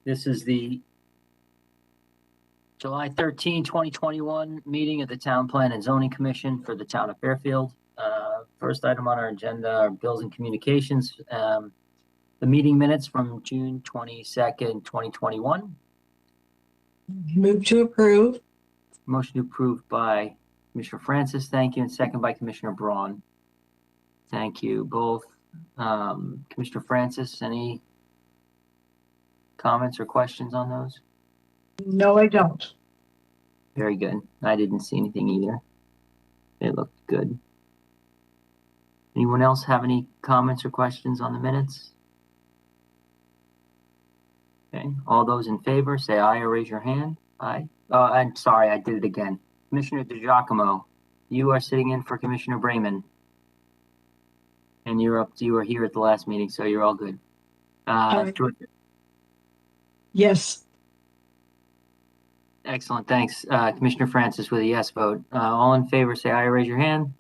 This is the July 13, 2021 meeting of the Town Plan and Zoning Commission for the town of Fairfield. First item on our agenda are bills and communications. The meeting minutes from June 22nd, 2021. Move to approve. Motion approved by Commissioner Francis, thank you, and second by Commissioner Braun. Thank you both. Commissioner Francis, any comments or questions on those? No, I don't. Very good. I didn't see anything either. It looked good. Anyone else have any comments or questions on the minutes? Okay, all those in favor say aye or raise your hand. Aye. Oh, I'm sorry, I did it again. Commissioner DiGiacomo, you are sitting in for Commissioner Brayman. And you were here at the last meeting, so you're all good. Terrific. Yes. Excellent, thanks. Commissioner Francis with a yes vote. All in favor say aye or raise your hand.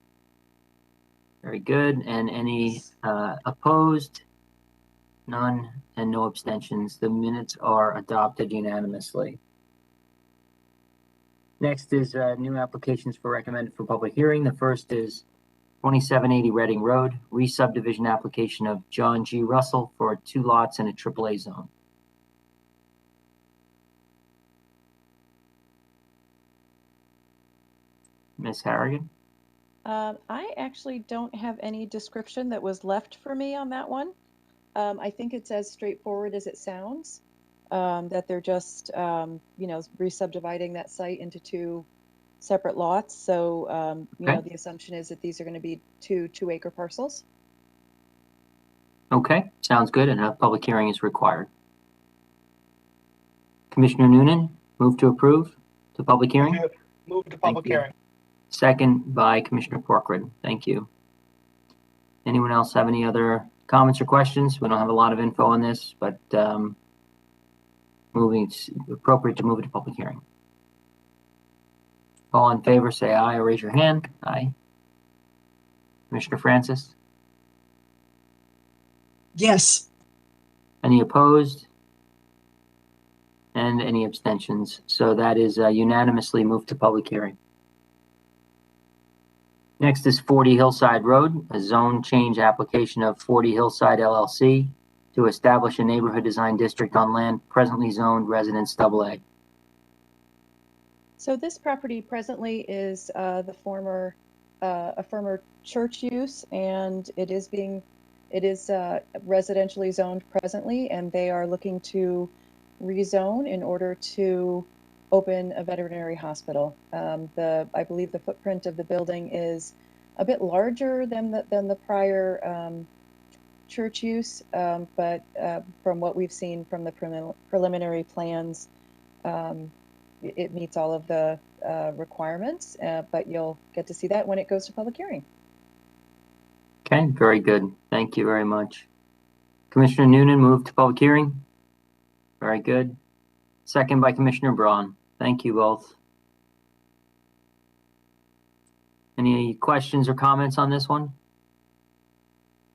Very good. And any opposed? None, and no abstentions. The minutes are adopted unanimously. Next is new applications for recommended for public hearing. The first is 2780 Reading Road, re-subdivision application of John G. Russell for 2 lots in a AAA zone. Ms. Harrigan? I actually don't have any description that was left for me on that one. I think it's as straightforward as it sounds, that they're just, re-subdividing that site into 2 separate lots. So, the assumption is that these are going to be 2 2-acre parcels. Okay, sounds good, and a public hearing is required. Commissioner Noonan, move to approve the public hearing? Move to public hearing. Second by Commissioner Corcoran. Thank you. Anyone else have any other comments or questions? We don't have a lot of info on this, but it's appropriate to move it to public hearing. All in favor say aye or raise your hand. Aye. Commissioner Francis? Yes. Any opposed? And any abstentions? So that is unanimously moved to public hearing. Next is 40 Hillside Road, a zone change application of 40 Hillside LLC to establish a neighborhood design district on land presently zoned residence AA. So this property presently is a former church use, and it is residentially zoned presently, and they are looking to rezone in order to open a veterinary hospital. I believe the footprint of the building is a bit larger than the prior church use, but from what we've seen from the preliminary plans, it meets all of the requirements, but you'll get to see that when it goes to public hearing. Okay, very good. Thank you very much. Commissioner Noonan, move to public hearing. Very good. Second by Commissioner Braun. Thank you both. Any questions or comments on this one?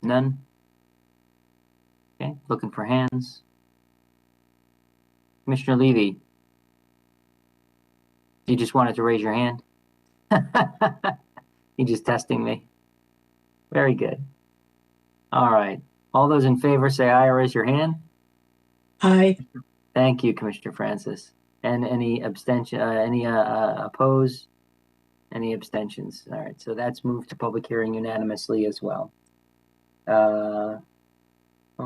None? Okay, looking for hands. Commissioner Levy, you just wanted to raise your hand? You're just testing me. Very good. All right. All those in favor say aye or raise your hand. Aye. Thank you, Commissioner Francis. And any abstention, any opposed? Any abstentions? All right, so that's moved to public hearing unanimously as well.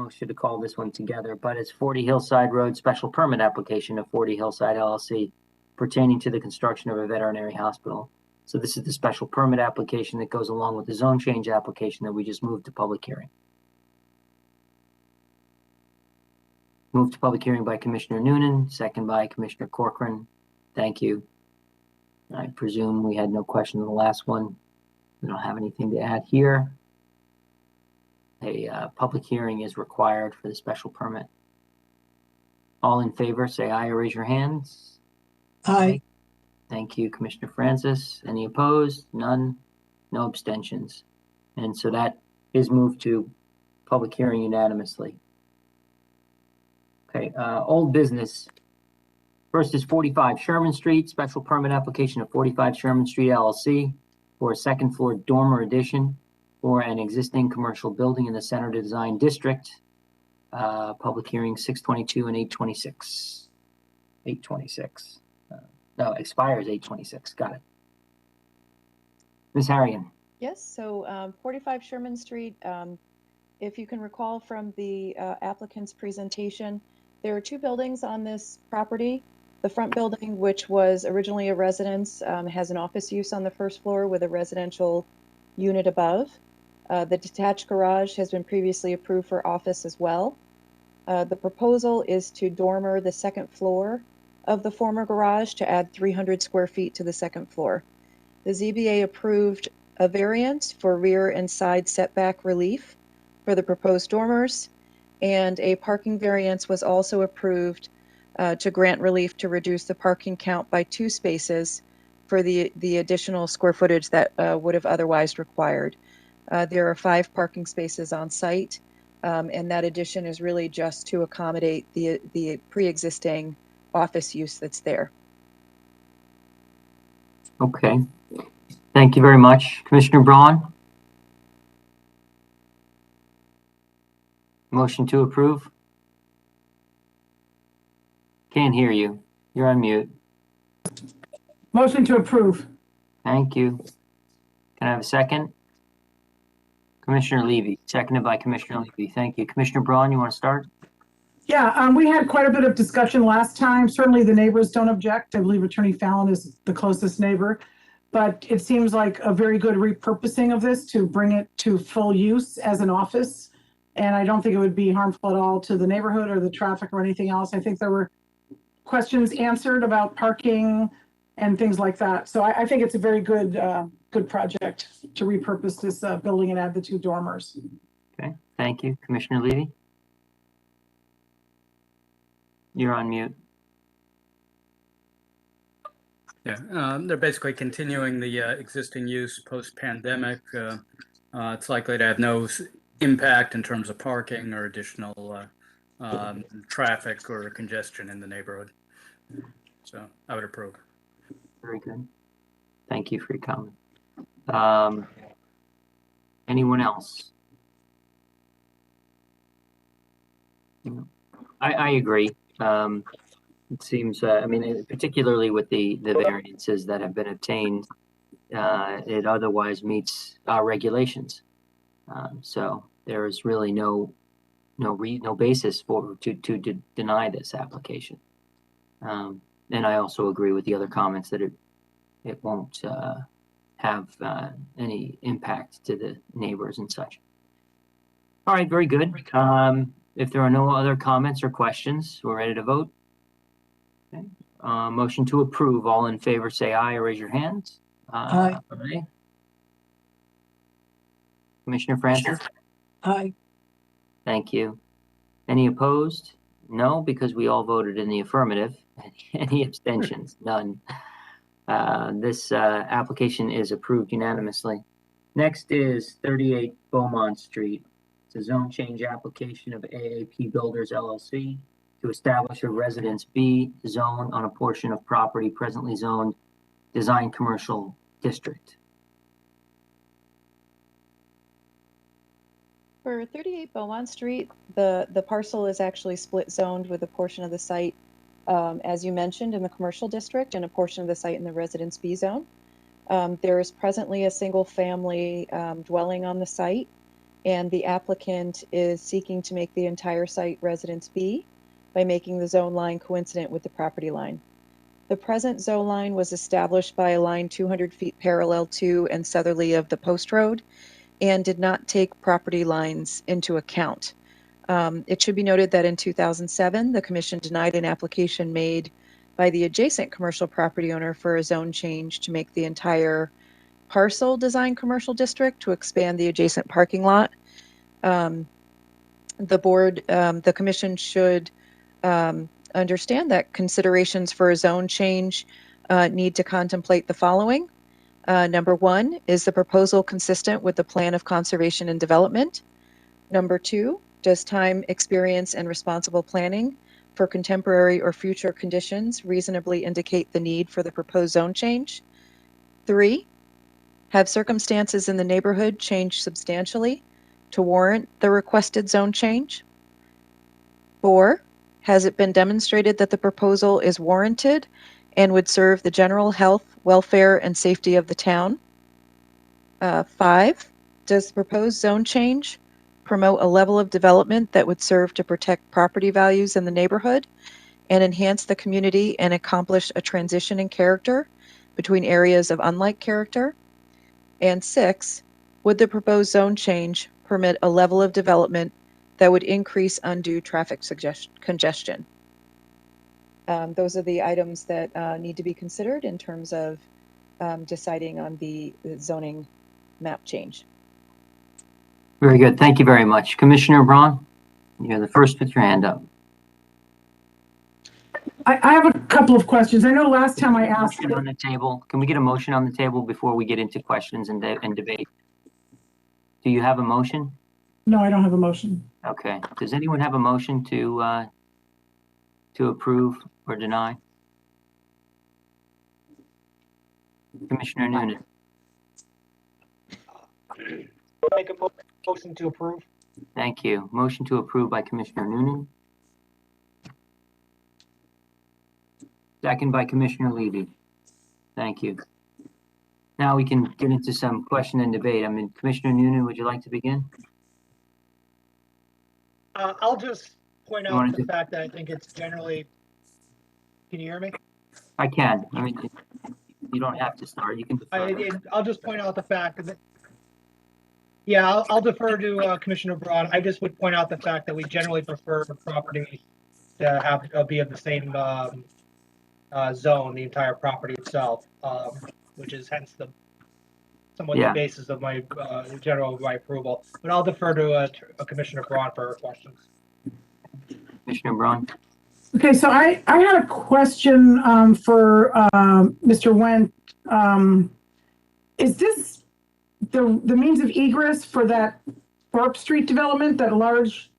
Should have called this one together, but it's 40 Hillside Road special permit application of 40 Hillside LLC pertaining to the construction of a veterinary hospital. So this is the special permit application that goes along with the zone change application that we just moved to public hearing. Moved to public hearing by Commissioner Noonan, second by Commissioner Corcoran. Thank you. I presume we had no question on the last one. We don't have anything to add here. A public hearing is required for the special permit. All in favor, say aye or raise your hands. Aye. Thank you, Commissioner Francis. Any opposed? None. No abstentions. And so that is moved to public hearing unanimously. Okay, old business. First is 45 Sherman Street, special permit application of 45 Sherman Street LLC for a second floor dormer addition for an existing commercial building in the Center Design District. Public hearing 6/22 and 8/26. 8/26. No, expires 8/26. Got it. Ms. Harrigan. Yes, so 45 Sherman Street, if you can recall from the applicant's presentation, there are two buildings on this property. The front building, which was originally a residence, has an office use on the first floor with a residential unit above. The detached garage has been previously approved for office as well. The proposal is to dormer the second floor of the former garage to add 300 square feet to the second floor. The ZBA approved a variance for rear and side setback relief for the proposed dormers, and a parking variance was also approved to grant relief to reduce the parking count by 2 spaces for the additional square footage that would have otherwise required. There are 5 parking spaces on site, and that addition is really just to accommodate the pre-existing office use that's there. Okay. Thank you very much. Commissioner Braun? Motion to approve? Can't hear you. You're on mute. Motion to approve. Thank you. Can I have a second? Commissioner Levy, seconded by Commissioner Levy. Thank you. Commissioner Braun, you want to start? Yeah, we had quite a bit of discussion last time. Certainly the neighbors don't object. I believe Attorney Fallon is the closest neighbor. But it seems like a very good repurposing of this to bring it to full use as an office. And I don't think it would be harmful at all to the neighborhood or the traffic or anything else. I think there were questions answered about parking and things like that. So I think it's a very good project to repurpose this building and add the 2 dormers. Okay, thank you. Commissioner Levy? You're on mute. Yeah, they're basically continuing the existing use post-pandemic. It's likely to have no impact in terms of parking or additional traffic or congestion in the neighborhood. So I would approve. Very good. Thank you for your comment. Anyone else? I agree. It seems, I mean, particularly with the variances that have been obtained, it otherwise meets our regulations. So there is really no basis to deny this application. And I also agree with the other comments that it won't have any impact to the neighbors and such. All right, very good. If there are no other comments or questions, we're ready to vote. Okay. Motion to approve. All in favor, say aye or raise your hands. Aye. Aye. Commissioner Francis? Aye. Thank you. Any opposed? No, because we all voted in the affirmative. Any abstentions? None. This application is approved unanimously. Next is 38 Beaumont Street. It's a zone change application of AAP Builders LLC to establish a Residence B zone on a portion of property presently zoned Design Commercial District. For 38 Beaumont Street, the parcel is actually split zoned with a portion of the site, as you mentioned, in the commercial district and a portion of the site in the Residence B zone. There is presently a single family dwelling on the site, and the applicant is seeking to make the entire site Residence B by making the zone line coincident with the property line. The present zone line was established by a line 200 feet parallel to and southerly of the post road and did not take property lines into account. It should be noted that in 2007, the commission denied an application made by the adjacent commercial property owner for a zone change to make the entire parcel Design Commercial District to expand the adjacent parking lot. The commission should understand that considerations for a zone change need to contemplate the following. Number 1, is the proposal consistent with the plan of conservation and development? Number 2, does time, experience, and responsible planning for contemporary or future conditions reasonably indicate the need for the proposed zone change. 3, have circumstances in the neighborhood changed substantially to warrant the requested zone change? 4, has it been demonstrated that the proposal is warranted and would serve the general health, welfare, and safety of the town? 5, does the proposed zone change promote a level of development that would serve to protect property values in the neighborhood and enhance the community and accomplish a transition in character between areas of unlike character? And 6, would the proposed zone change permit a level of development that would increase undue traffic congestion? Those are the items that need to be considered in terms of deciding on the zoning map change. Very good. Thank you very much. Commissioner Braun, you're the first with your hand up. I have a couple of questions. I know last time I asked. Motion on the table. Can we get a motion on the table before we get into questions and debate? Do you have a motion? No, I don't have a motion. Okay. Does anyone have a motion to approve or deny? Commissioner Noonan. Make a motion to approve. Thank you. Motion to approve by Commissioner Noonan. Second by Commissioner Levy. Thank you. Now we can get into some question and debate. I mean, Commissioner Noonan, would you like to begin? I'll just point You wanna out the do- fact that I think it's generally, can you hear me? I can. I mean, you don't have to start. You can defer. I'll just point out the fact that, yeah, I'll defer to Commissioner Braun. I just would point out the fact that we generally prefer property to have, be of the same zone, the entire property itself, which is hence the somewhat Yeah. the basis of my my approval. But I'll defer to Commissioner Braun for her questions. Commissioner Braun. Okay, so I had a question for Mr. Wendt. Is this the means of egress for that Thorpe Street development, that large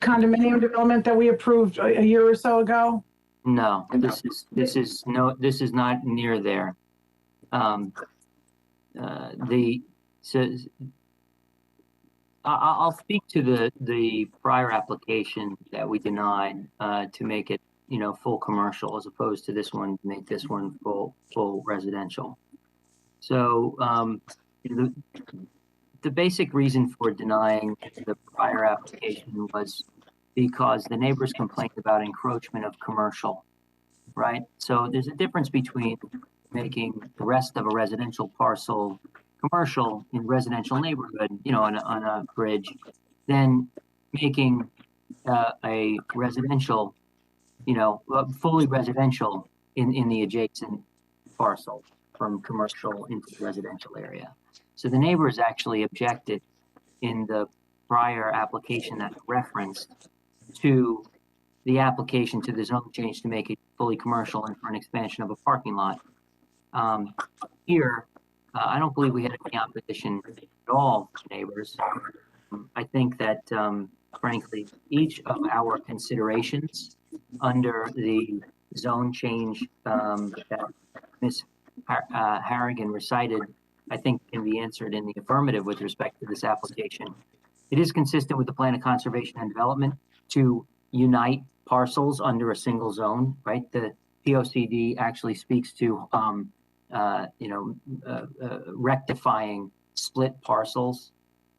condominium development that we approved a year or so ago? No, this is not near there. I'll speak to the prior application that we denied to make it, full commercial, as opposed to this one, to make this one full residential. So the basic reason for denying the prior application was because the neighbors complained about encroachment of commercial, right? So there's a difference between making the rest of a residential parcel commercial in residential neighborhood, on a bridge, than making a residential, fully residential in the adjacent parcel from commercial into the residential area. So the neighbors actually objected in the prior application that referenced to the application to the zone change to make it fully commercial and for an expansion of a parking lot. Here, I don't believe we had any opposition at all from neighbors. I think that, frankly, each of our considerations under the zone change that Ms. Harrigan recited, I think can be answered in the affirmative with respect to this application. It is consistent with the plan of conservation and development to unite parcels under a single zone, right? The POCD actually speaks to, rectifying split parcels.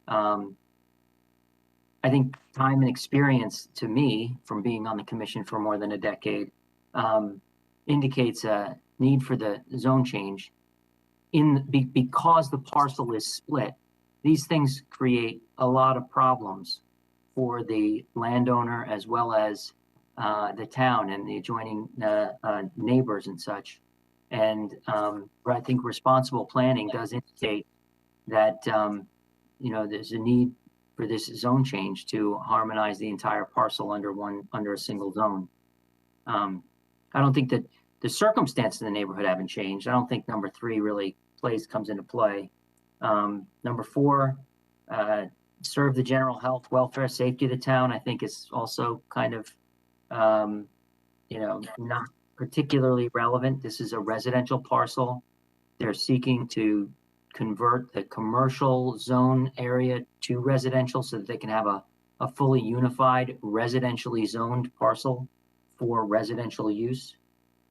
I think time and experience, to me, from being on the commission for more than a decade, indicates a need for the zone change. Because the parcel is split, these things create a lot of problems for the landowner as well as the town and the adjoining neighbors and such. And I think responsible planning does indicate that there's a need for this zone change to harmonize the entire parcel under a single zone. I don't think that the circumstances in the neighborhood haven't changed. I don't think number 3 really comes into play. Number 4, serve the general health, welfare, safety of the town, I think is also kind of not particularly relevant. This is a residential parcel. They're seeking to convert the commercial zone area to residential so that they can have a fully unified residentially zoned parcel for residential use.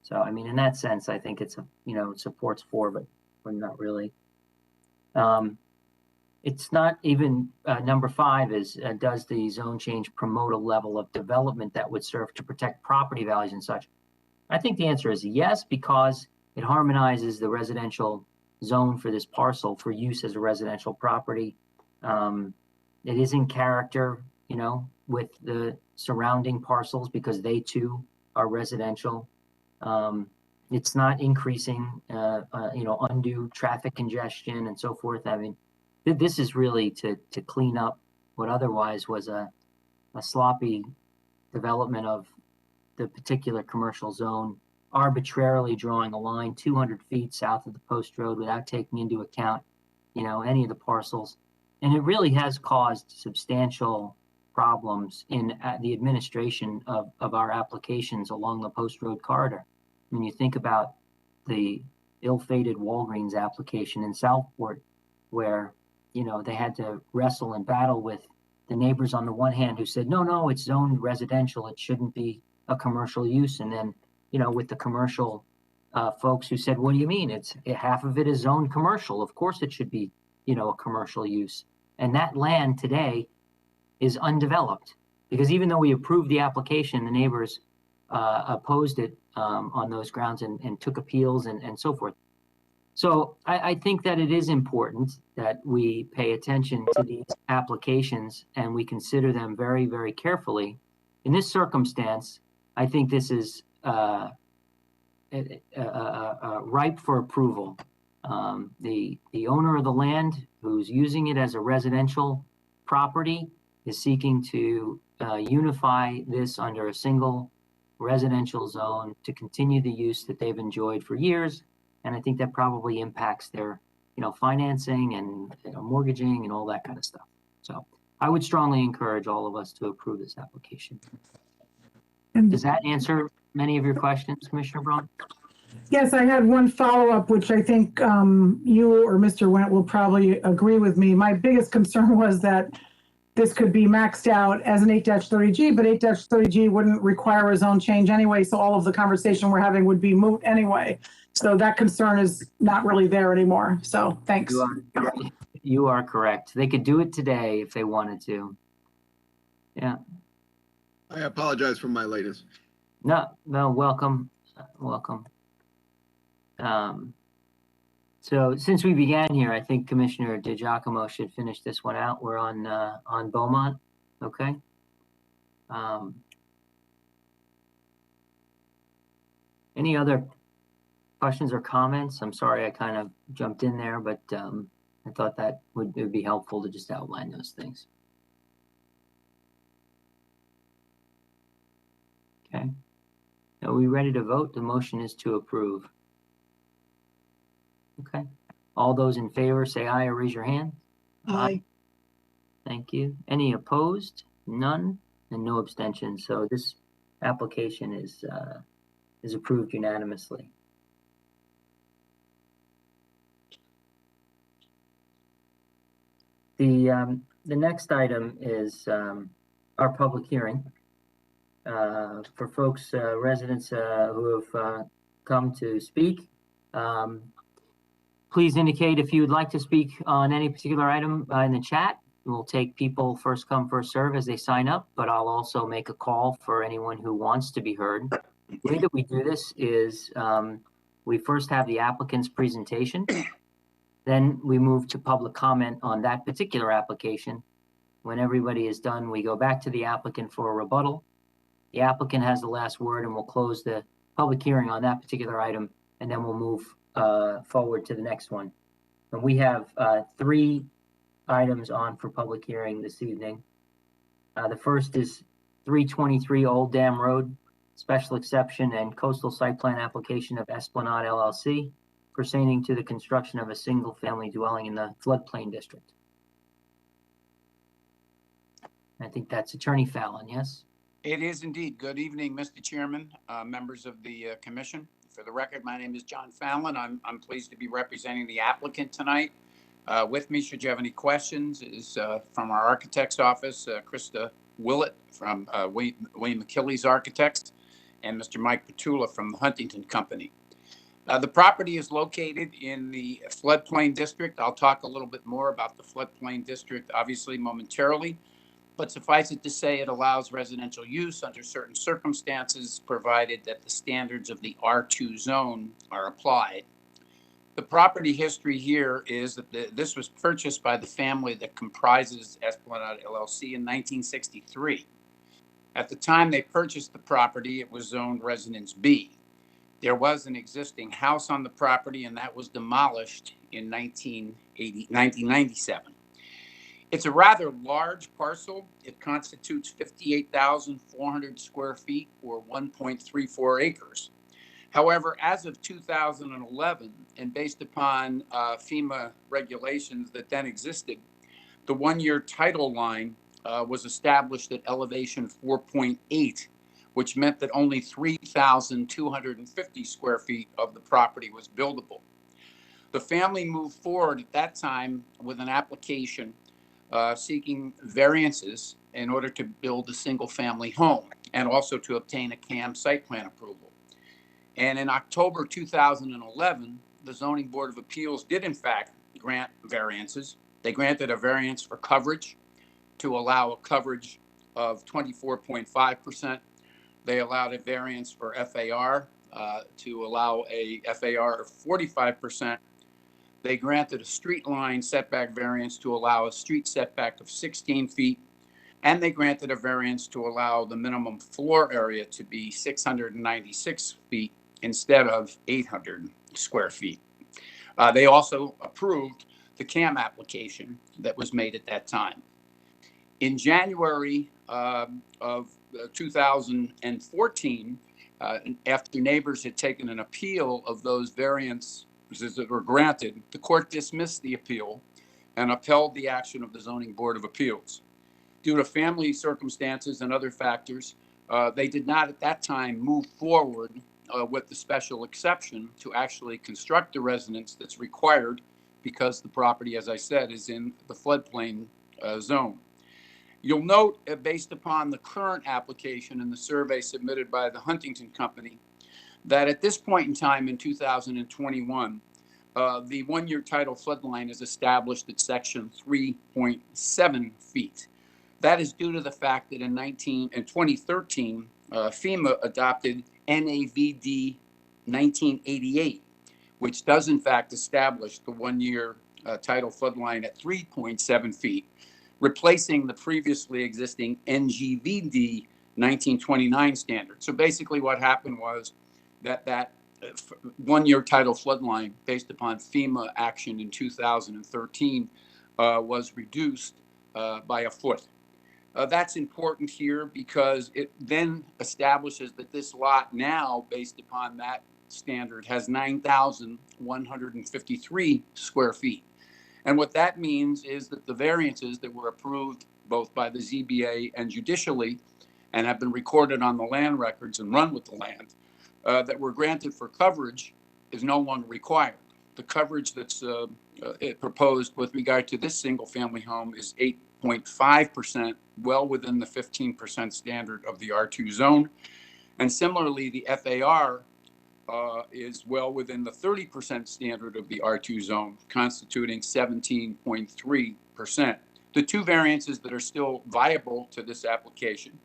So, I mean, in that sense, I think it's it supports 4, but not really. It's not even number 5 is does the zone change promote a level of development that would serve to protect property values and such? I think the answer is yes, because it harmonizes the residential zone for this parcel for use as a residential property. It is in character, with the surrounding parcels because they too are residential. It's not increasing, undue traffic congestion and so forth. I mean, this is really to clean up what otherwise was a sloppy development of the particular commercial zone, arbitrarily drawing a line 200 feet south of the post road without taking into account, any of the parcels. And it really has caused substantial problems in the administration of our applications along the post road corridor. When you think about the ill-fated Walgreens application in Southport, where, they had to wrestle and battle with the neighbors on the one hand who said, no, it's zoned residential, it shouldn't be a commercial use. And then, with the commercial folks who said, what do you mean? Half of it is zoned commercial. Of course it should be, a commercial use. And that land today is undeveloped because even though we approved the application, the neighbors opposed it on those grounds and took appeals and so forth. So I think that it is important that we pay attention to these applications and we consider them very, very carefully. In this circumstance, I think this is ripe for approval. The owner of the land who's using it as a residential property is seeking to unify this under a single residential zone to continue the use that they've enjoyed for years. And I think that probably impacts their, financing and mortgaging and all that kind of stuff. So I would strongly encourage all of us to approve this application. Does that answer many of your questions, Commissioner Braun? Yes, I had one follow-up, which I think you or Mr. Wendt will probably agree with me. My biggest concern was that this could be maxed out as an 8-30G, but 8-30G wouldn't require a zone change anyway, so all of the conversation we're having would be moot anyway. So that concern is not really there anymore. So thanks. You are correct. They could do it today if they wanted to. Yeah. I apologize for my latest. No, welcome. Welcome. So since we began here, I think Commissioner DiGiacomo should finish this one out. We're on Beaumont, okay? Any other questions or comments? I'm sorry I kind of jumped in there, but I thought that it would be helpful to just outline those things. Okay. Are we ready to vote? The motion is to approve. Okay. All those in favor say aye or raise your hand. Aye. Thank you. Any opposed? None, and no abstentions. So this application is approved unanimously. The next item is our public hearing for folks, residents who have come to speak. Please indicate if you would like to speak on any particular item in the chat. We'll take people first come, first serve as they sign up, but I'll also make a call for anyone who wants to be heard. The way that we do this is we first have the applicant's presentation, then we move to public comment on that particular application. When everybody is done, we go back to the applicant for a rebuttal. The applicant has the last word and we'll close the public hearing on that particular item, and then we'll move forward to the next one. And we have 3 items on for public hearing this evening. The first is 323 Old Dam Road, special exception and coastal site plan application of Esplanade LLC, pertaining to the construction of a single family dwelling in the floodplain district. I think that's Attorney Fallon, yes? It is indeed. Good evening, Mr. Chairman, members of the commission. For the record, my name is John Fallon. I'm pleased to be representing the applicant tonight. With me, should you have any questions, is from our architect's office, Krista Willett from William McKinley's Architects, and Mr. Mike Petula from the Huntington Company. The property is located in the floodplain district. I'll talk a little bit more about the floodplain district, obviously, momentarily. But suffice it to say, it allows residential use under certain circumstances, provided that the standards of the R2 zone are applied. The property history here is that this was purchased by the family that comprises Esplanade LLC in 1963. At the time they purchased the property, it was zoned Residence B. There was an existing house on the property, and that was demolished in 1997. It's a rather large parcel. It constitutes 58,400 square feet or 1.34 acres. However, as of 2011, and based upon FEMA regulations that then existed, the one-year title line was established at elevation 4.8, which meant that only 3,250 square feet of the property was buildable. The family moved forward at that time with an application seeking variances in order to build a single-family home and also to obtain a CAM site plan approval. And in October 2011, the Zoning Board of Appeals did in fact grant variances. They granted a variance for coverage to allow a coverage of 24.5%. They allowed a variance for FAR to allow a FAR of 45%. They granted a street line setback variance to allow a street setback of 16 feet. And they granted a variance to allow the minimum floor area to be 696 feet instead of 800 square feet. They also approved the CAM application that was made at that time. In January of 2014, after neighbors had taken an appeal of those variances that were granted, the court dismissed the appeal and upheld the action of the Zoning Board of Appeals. Due to family circumstances and other factors, they did not at that time move forward with the special exception to actually construct the residence that's required because the property, as I said, is in the floodplain zone. You'll note, based upon the current application and the survey submitted by the Huntington Company, that at this point in time in 2021, the one-year title floodline is established at section 3.7 feet. That is due to the fact that in 2013, FEMA adopted NAVD 1988, which does in fact establish the one-year title floodline at 3.7 feet, replacing the previously existing NGVD 1929 standard. So basically what happened was that one-year title floodline based upon FEMA action in 2013 was reduced by a foot. That's important here because it then establishes that this lot now, based upon that standard, has 9,153 square feet. And what that means is that the variances that were approved both by the ZBA and judicially and have been recorded on the land records and run with the land that were granted for coverage is no longer required. The coverage that's proposed with regard to this single family home is 8.5%, well within the 15% standard of the R2 zone. And similarly, the FAR is well within the 30% standard of the R2 zone, constituting 17.3%. The two variances that are still viable to this application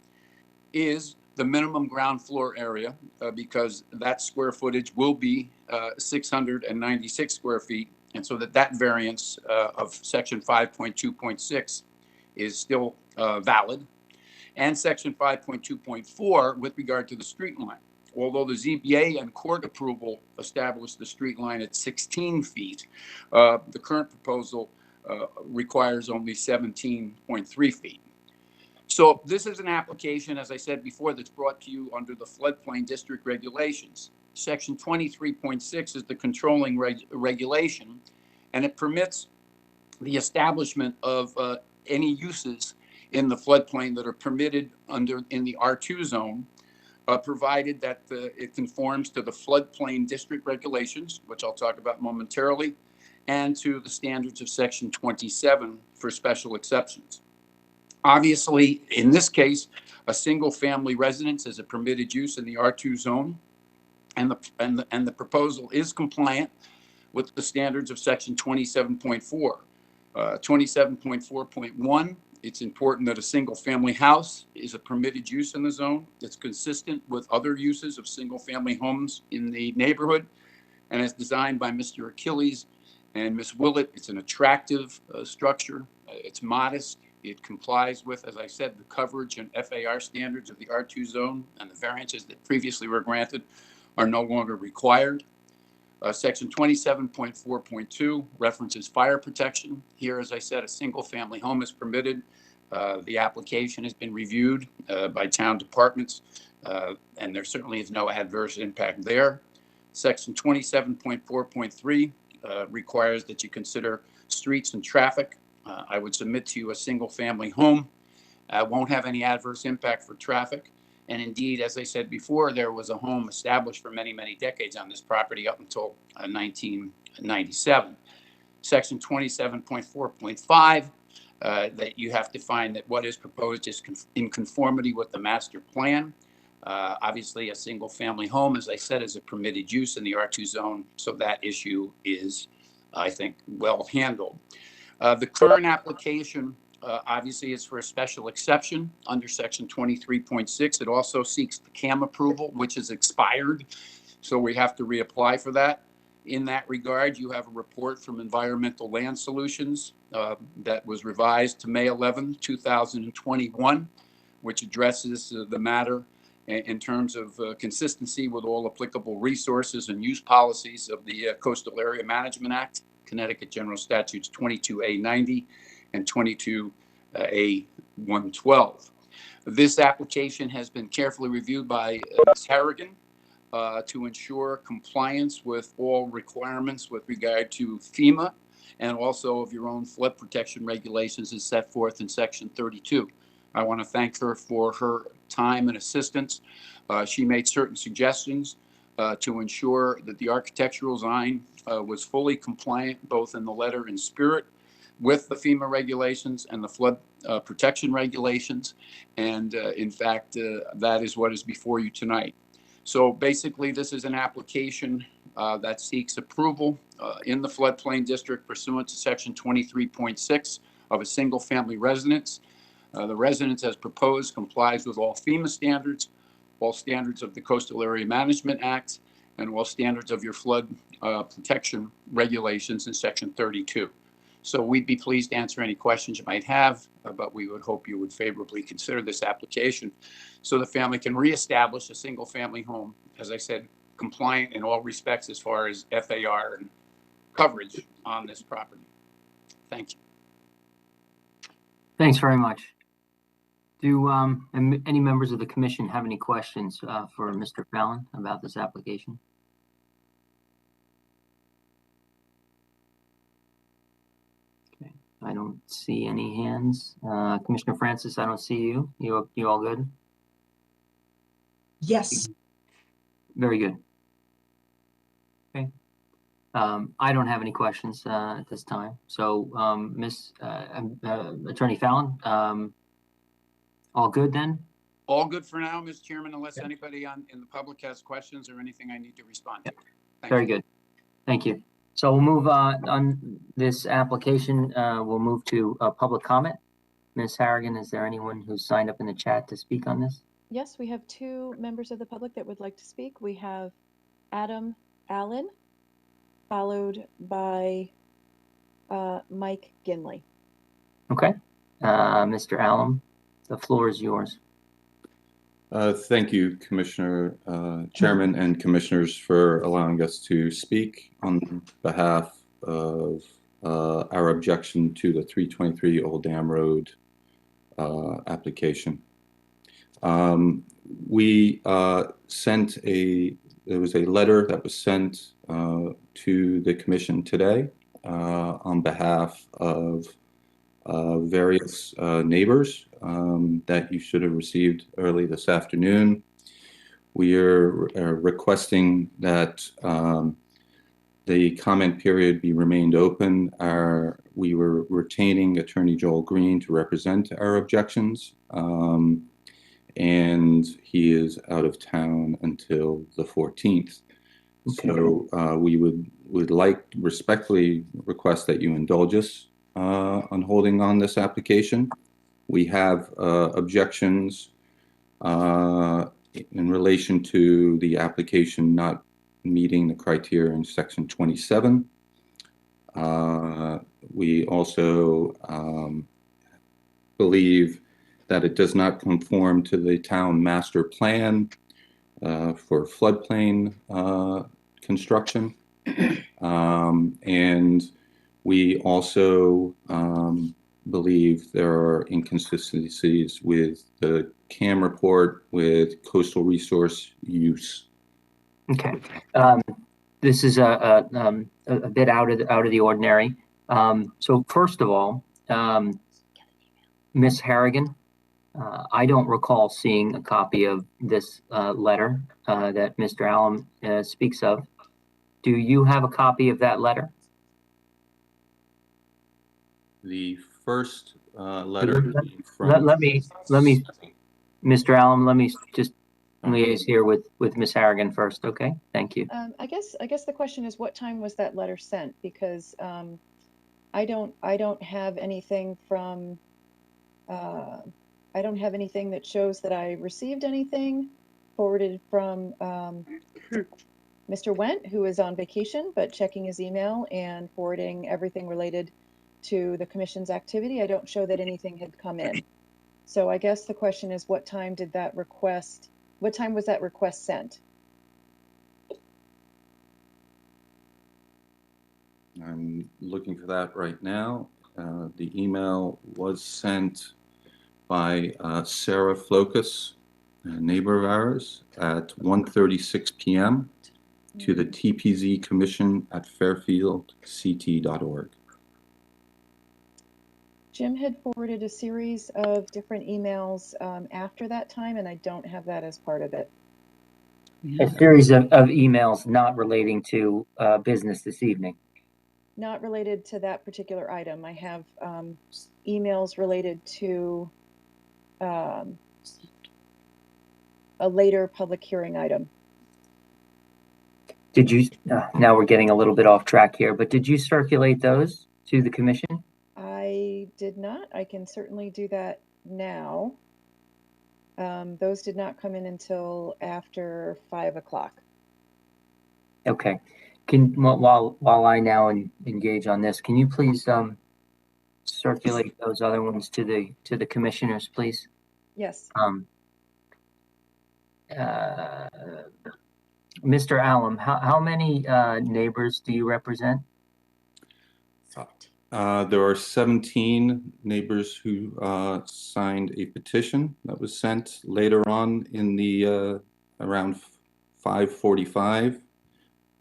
is the minimum ground floor area, because that square footage will be 696 square feet. And so that variance of section 5.2.6 is still valid. And section 5.2.4 with regard to the street line. Although the ZBA and court approval established the street line at 16 feet, the current proposal requires only 17.3 feet. So this is an application, as I said before, that's brought to you under the floodplain district regulations. Section 23.6 is the controlling regulation, and it permits the establishment of any uses in the floodplain that are permitted in the R2 zone, provided that it conforms to the floodplain district regulations, which I'll talk about momentarily, and to the standards of Section 27 for special exceptions. Obviously, in this case, a single-family residence is a permitted use in the R2 zone, and the proposal is compliant with the standards of Section 27.4. 27.4.1, it's important that a single-family house is a permitted use in the zone that's consistent with other uses of single-family homes in the neighborhood, and is designed by Mr. Achilles and Ms. Willett. It's an attractive structure. It's modest. It complies with, as I said, the coverage and FAR standards of the R2 zone, and the variances that previously were granted are no longer required. Section 27.4.2 references fire protection. Here, as I said, a single-family home is permitted. The application has been reviewed by town departments, and there certainly is no adverse impact there. Section 27.4.3 requires that you consider streets and traffic. I would submit to you a single-family home won't have any adverse impact for traffic. And indeed, as I said before, there was a home established for many, many decades on this property up until 1997. Section 27.4.5, that you have to find that what is proposed is in conformity with the master plan. Obviously, a single-family home, as I said, is a permitted use in the R2 zone, so that issue is, I think, well handled. The current application obviously is for a special exception under Section 23.6. It also seeks the CAM approval, which is expired, so we have to reapply for that. In that regard, you have a report from Environmental Land Solutions that was revised to May 11, 2021, which addresses the matter in terms of consistency with all applicable resources and use policies of the Coastal Area Management Act, Connecticut General Statutes 22A90 and 22A112. This application has been carefully reviewed by Ms. Harrigan to ensure compliance with all requirements with regard to FEMA and also of your own flood protection regulations as set forth in Section 32. I want to thank her for her time and assistance. She made certain suggestions to ensure that the architectural design was fully compliant, both in the letter and spirit, with the FEMA regulations and the flood protection regulations. And in fact, that is what is before you tonight. So basically, this is an application that seeks approval in the floodplain district pursuant to Section 23.6 of a single family residence. The residence as proposed complies with all FEMA standards, all standards of the Coastal Area Management Act, and all standards of your flood protection regulations in Section 32. So we'd be pleased to answer any questions you might have, but we would hope you would favorably consider this application so the family can reestablish a single family home, as I said, compliant in all respects as far as FAR and coverage on this property. Thank you. Thanks very much. Do any members of the commission have any questions for Mr. Fallon about this application? Okay, I don't see any hands. Commissioner Francis, I don't see you. You all good? Yes. Very good. Okay. I don't have any questions at this time. So, Attorney Fallon, all good then? All good for now, Mr. Chairman, unless anybody in the public has questions or anything I need to respond to. Very good. Thank you. So we'll move on this application. We'll move to public comment. Ms. Harrigan, is there anyone who's signed up in the chat to speak on this? Yes, we have two members of the public that would like to speak. We have Adam Allen, followed by Mike Ginley. Okay. Mr. Allen, the floor is yours. Thank you, Commissioner, Chairman, and Commissioners for allowing us to speak on behalf of our objection to the 323 Old Dam Road application. We sent there was a letter that was sent to the Commission today on behalf of various neighbors that you should have received early this afternoon. We are requesting that the comment period be remained open. We were retaining Attorney Joel Green to represent our objections, and he is out of town until the 14th. So we would respectfully request that you indulge us on holding on this application. We have objections in relation to the application not meeting the criteria in section 27. We also believe that it does not conform to the town master plan for floodplain construction. And we also believe there are inconsistencies with the CAM report with coastal resource use. Okay. This is a bit out of the ordinary. So first of all, Ms. Harrigan, I don't recall seeing a copy of this letter that Mr. Allen speaks of. Do you have a copy of that letter? The first letter from Let me, Mr. Allen, let me just liaise here with Ms. Harrigan first, okay? Thank you. I guess the question is, what time was that letter sent? Because I don't have anything from I don't have anything that shows that I received anything forwarded from Mr. Wendt, who is on vacation, but checking his email and forwarding everything related to the commission's activity. I don't show that anything had come in. So I guess the question is, what time was that request sent? I'm looking for that right now. The email was sent by Sarah Flokus, a neighbor of ours, at 1:36 p.m. to the TPZ Commission at fairfieldct.org. Jim had forwarded a series of different emails after that time, and I don't have that as part of it. A series of emails not relating to business this evening. Not related to that particular item. I have emails related to a later public hearing item. Did you, now we're getting a little bit off track here, but did you circulate those to the commission? I did not. I can certainly do that now. Those did not come in until after 5 o'clock. Okay. While I now engage on this, can you please circulate those other ones to the commissioners, please? Yes. Mr. Allen, how many neighbors do you represent? There are 17 neighbors who signed a petition that was sent later on in the around 5:45.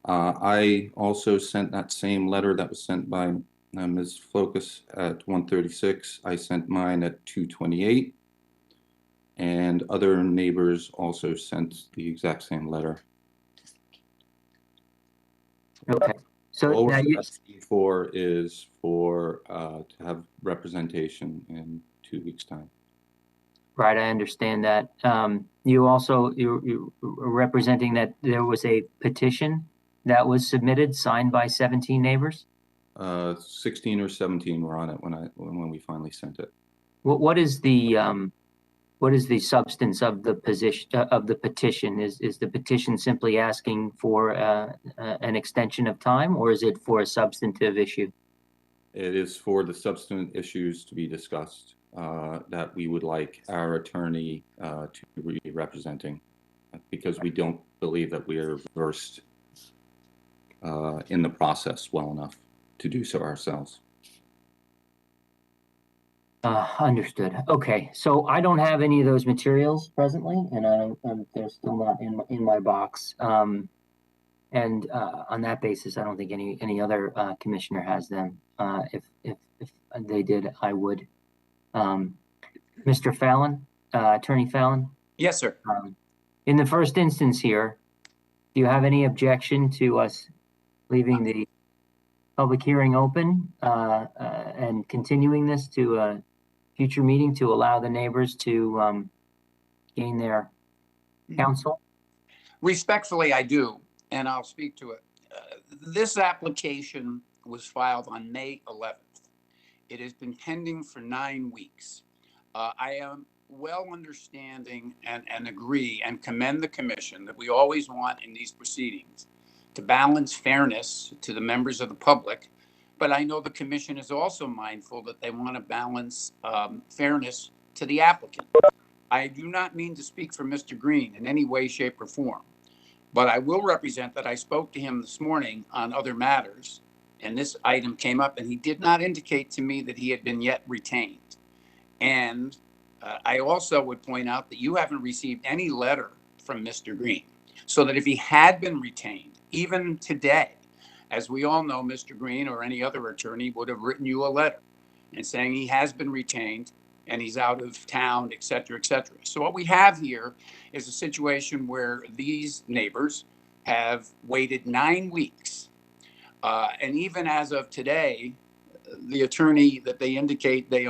I also sent that same letter that was sent by Ms. Flokus at 1:36. I sent mine at 2:28. And other neighbors also sent the exact same letter. Okay. So all now we're asking for is for to have representation in 2 weeks' time. Right, I understand that. You're representing that there was a petition that was submitted, signed by 17 neighbors? 16 or 17 were on it when we finally sent it. What is the substance of the petition? Is the petition simply asking for an extension of time, or is it for a substantive issue? It is for the substantive issues to be discussed that we would like our attorney to be representing, because we don't believe that we are versed in the process well enough to do so ourselves. Understood. Okay, so I don't have any of those materials presently, and they're still not in my box. And on that basis, I don't think any other commissioner has them. If they did, I would. Mr. Fallon, Attorney Fallon, Yes, sir. in the first instance here, do you have any objection to us leaving the public hearing open and continuing this to a future meeting to allow the neighbors to gain their counsel? Respectfully, I do, and I'll speak to it. This application was filed on May 11th. It has been pending for 9 weeks. I am well understanding and agree and commend the commission that we always want in these proceedings to balance fairness to the members of the public. But I know the commission is also mindful that they want to balance fairness to the applicant. I do not mean to speak for Mr. Green in any way, shape, or form, but I will represent that I spoke to him this morning on other matters, and this item came up, and he did not indicate to me that he had been yet retained. And I also would point out that you haven't received any letter from Mr. Green, so that if he had been retained, even today, as we all know, Mr. Green or any other attorney would have written you a letter and saying he has been retained and he's out of town, et cetera, et cetera. So what we have here is a situation where these neighbors have waited 9 weeks. And even as of today, the attorney that they indicate they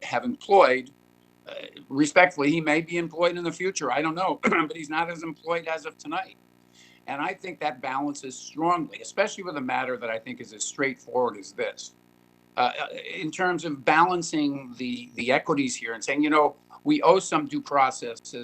have employed, respectfully, he may be employed in the future. I don't know, but he's not as employed as of tonight. And I think that balances strongly, especially with a matter that I think is as straightforward as this. In terms of balancing the equities here and saying, you know, we owe some due process,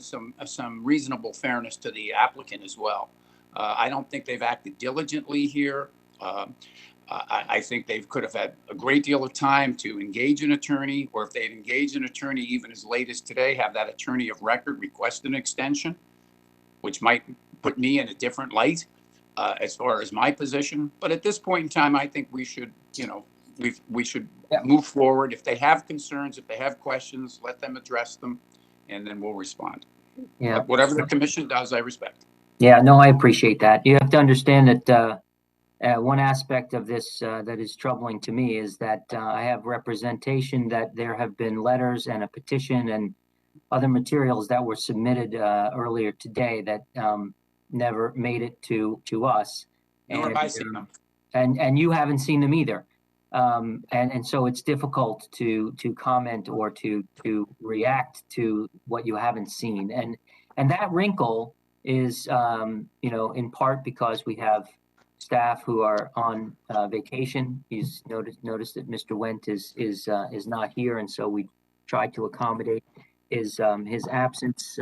some reasonable fairness to the applicant as well. I don't think they've acted diligently here. I think they could have had a great deal of time to engage an attorney, or if they'd engaged an attorney even as late as today, have that attorney of record request an extension, which might put me in a different light as far as my position. But at this point in time, I think we should, you know, we should move forward. If they have concerns, if they have questions, let them address them, and then we'll respond. Yeah. But whatever the commission does, I respect. Yeah, no, I appreciate that. You have to understand that one aspect of this that is troubling to me is that I have representation that there have been letters and a petition and other materials that were submitted earlier today that never made it to us. Nor have I seen them. And you haven't seen them either. And so it's difficult to comment or to react to what you haven't seen. And that wrinkle is, you know, in part because we have staff who are on vacation. He's noticed that Mr. Wendt is not here, and so we tried to accommodate his absence.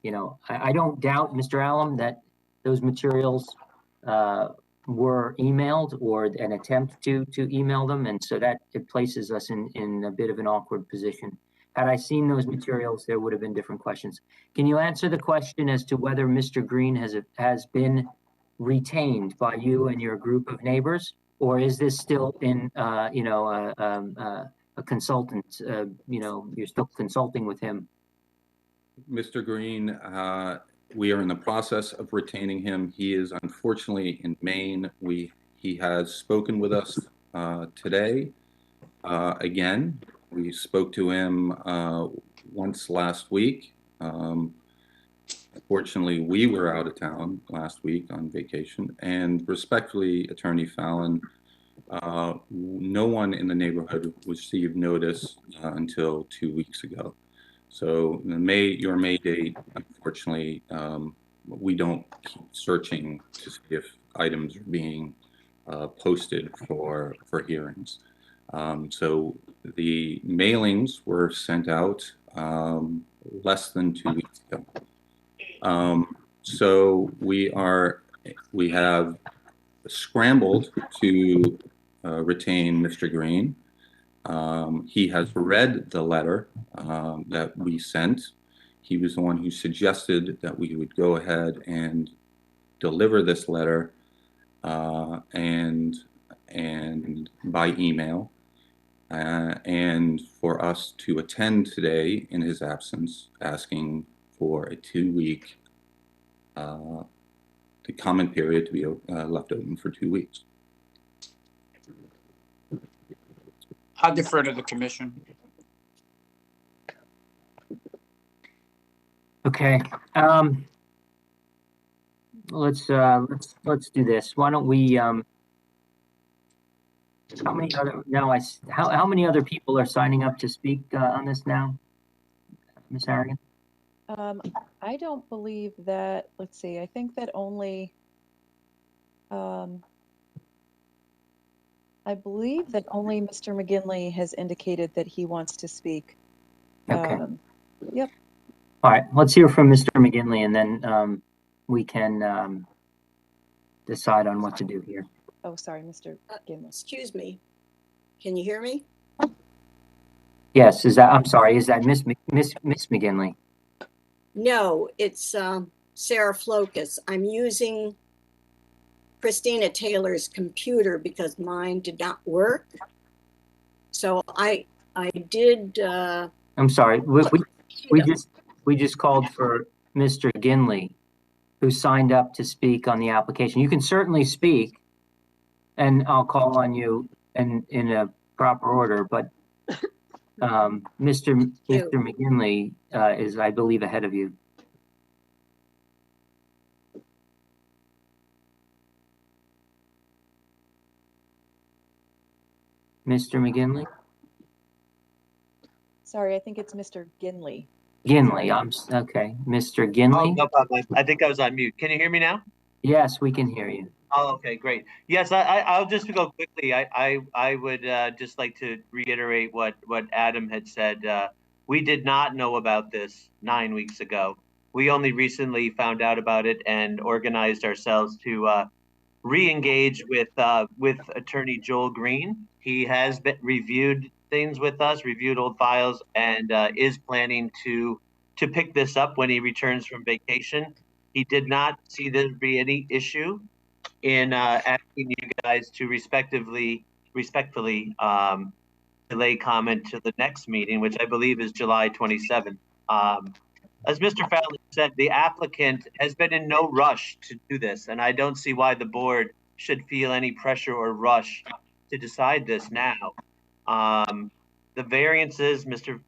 You know, I don't doubt, Mr. Allen, that those materials were emailed or an attempt to email them, and so that it places us in a bit of an awkward position. Had I seen those materials, there would have been different questions. Can you answer the question as to whether Mr. Green has been retained by you and your group of neighbors, or is this still in you know, a consultant? You know, you're still consulting with him? Mr. Green, we are in the process of retaining him. He is unfortunately in Maine. He has spoken with us today. Again, we spoke to him once last week. Unfortunately, we were out of town last week on vacation. And respectfully, Attorney Fallon, no one in the neighborhood received notice until 2 weeks ago. So your May date, unfortunately, we don't keep searching to see if items are being posted for hearings. So the mailings were sent out less than 2 weeks ago. So we have scrambled to retain Mr. Green. He has read the letter that we sent. He was the one who suggested that we would go ahead and deliver this letter and by email, and for us to attend today in his absence, asking for a 2-week the comment period to be left open for 2 weeks. I'll defer to the commission. Okay. Let's do this. Why don't we, how many other, no, how many other people are signing up to speak on this now? Ms. Harrigan? I don't believe that, let's see, I think that only, I believe that only Mr. McGinley has indicated that he wants to speak. Okay. Yep. All right, let's hear from Mr. McGinley, and then we can decide on what to do here. Oh, sorry, Mr. McGinley. Excuse me. Can you hear me? Yes, I'm sorry, is that Miss McGinley? No, it's Sarah Flokus. I'm using Christina Taylor's computer because mine did not work. So I did. I'm sorry, we just called for Mr. Ginley, who signed up to speak on the application. You can certainly speak, and I'll call on you in a proper order, but Mr. McGinley is, I believe, ahead of you. Mr. McGinley? Sorry, I think it's Mr. Ginley. Ginley, okay. Mr. Ginley? Oh, no problem. I think I was on mute. Can you hear me now? Yes, we can hear you. Oh, okay, great. Yes, I'll just go quickly. I would just like to reiterate what Adam had said. We did not know about this 9 weeks ago. We only recently found out about it and organized ourselves to re-engage with Attorney Joel Green. He has reviewed things with us, reviewed old files, and is planning to pick this up when he returns from vacation. He did not see there be any issue in asking you guys to respectfully delay comment to the next meeting, which I believe is July 27th. As Mr. Fallon said, the applicant has been in no rush to do this, and I don't see why the board should feel any pressure or rush to decide this now. The variances, Mr.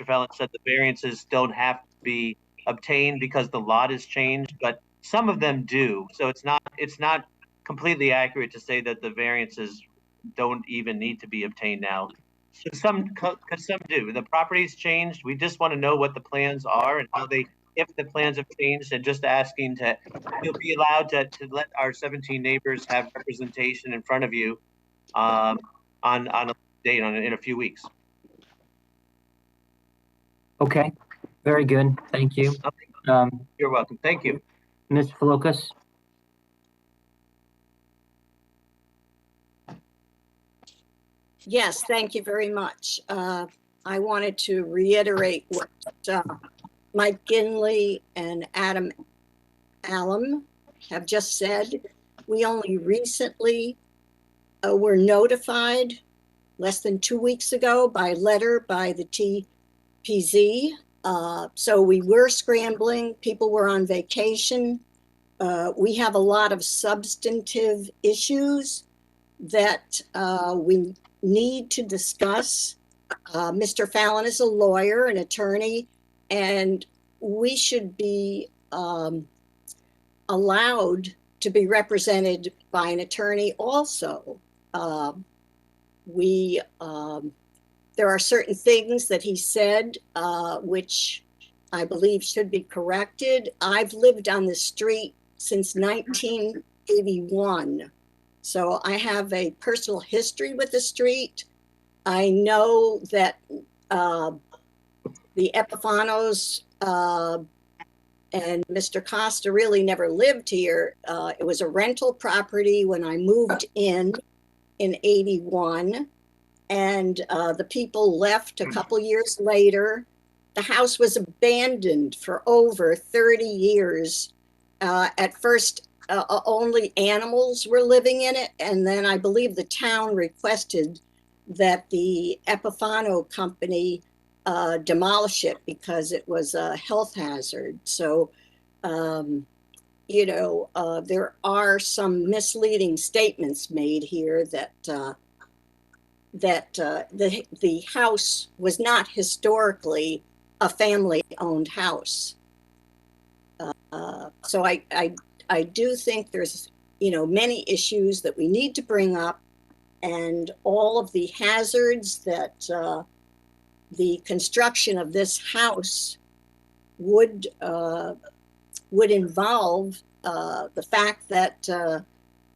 Fallon said the variances don't have to be obtained because the lot has changed, but some of them do. So it's not completely accurate to say that the variances don't even need to be obtained now. So some do. The property's changed. We just want to know what the plans are and how if the plans have changed, and just asking you'll be allowed to let our 17 neighbors have representation in front of you on a date in a few weeks. Okay, very good. Thank you. You're welcome. Thank you. Ms. Flokus? Yes, thank you very much. I wanted to reiterate what Mike Ginley and Adam Allen have just said. We only recently were notified less than 2 weeks ago by letter by the TPZ. So we were scrambling. People were on vacation. We have a lot of substantive issues that we need to discuss. Mr. Fallon is a lawyer, an attorney, and we should be allowed to be represented by an attorney also. There are certain things that he said which I believe should be corrected. I've lived on the street since 1981. So I have a personal history with the street. I know that the Epifanos and Mr. Costa really never lived here. It was a rental property when I moved in 81. And the people left a couple years later. The house was abandoned for over 30 years. At first, only animals were living in it. And then I believe the town requested that the Epifano company demolish it because it was a health hazard. So, there are some misleading statements made here that the house was not historically a family-owned house. So I do think there's, many issues that we need to bring up, and all of the hazards that the construction of this house would involve, the fact that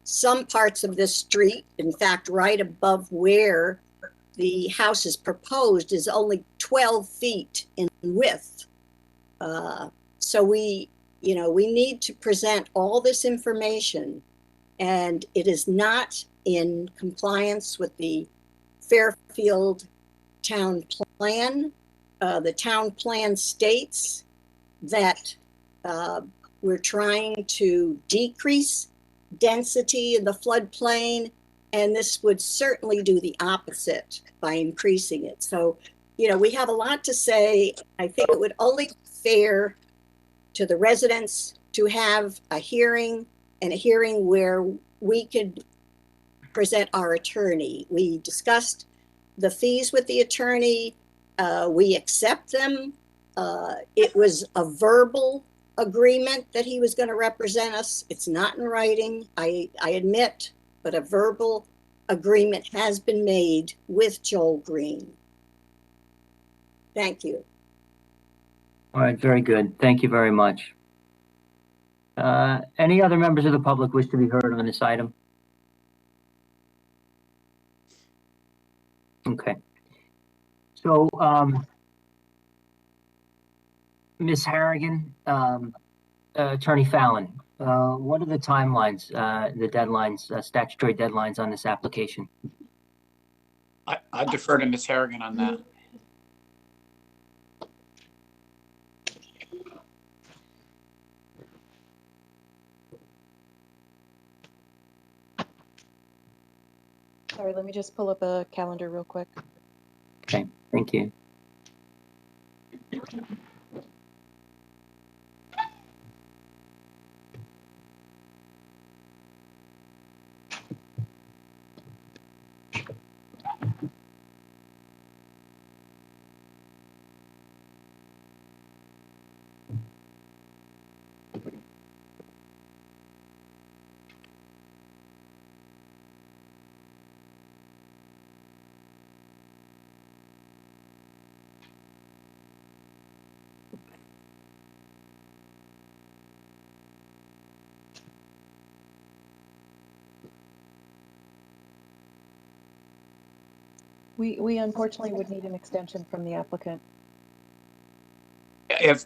some parts of this street, in fact, right above where the house is proposed, is only 12 feet in width. So we need to present all this information, and it is not in compliance with the Fairfield town plan. The town plan states that we're trying to decrease density in the floodplain, and this would certainly do the opposite by increasing it. So, we have a lot to say. I think it would only be fair to the residents to have a hearing, and a hearing where we could present our attorney. We discussed the fees with the attorney. We accept them. It was a verbal agreement that he was going to represent us. It's not in writing, I admit, but a verbal agreement has been made with Joel Green. Thank you. All right, very good. Thank you very much. Any other members of the public wish to be heard on this item? Okay. So, Ms. Harrigan, Attorney Fallon, what are the timelines, the deadlines, statutory deadlines on this application? I defer to Ms. Harrigan on that. Sorry, let me just pull up a calendar real quick. Okay, thank you. We unfortunately would need an extension from the applicant. If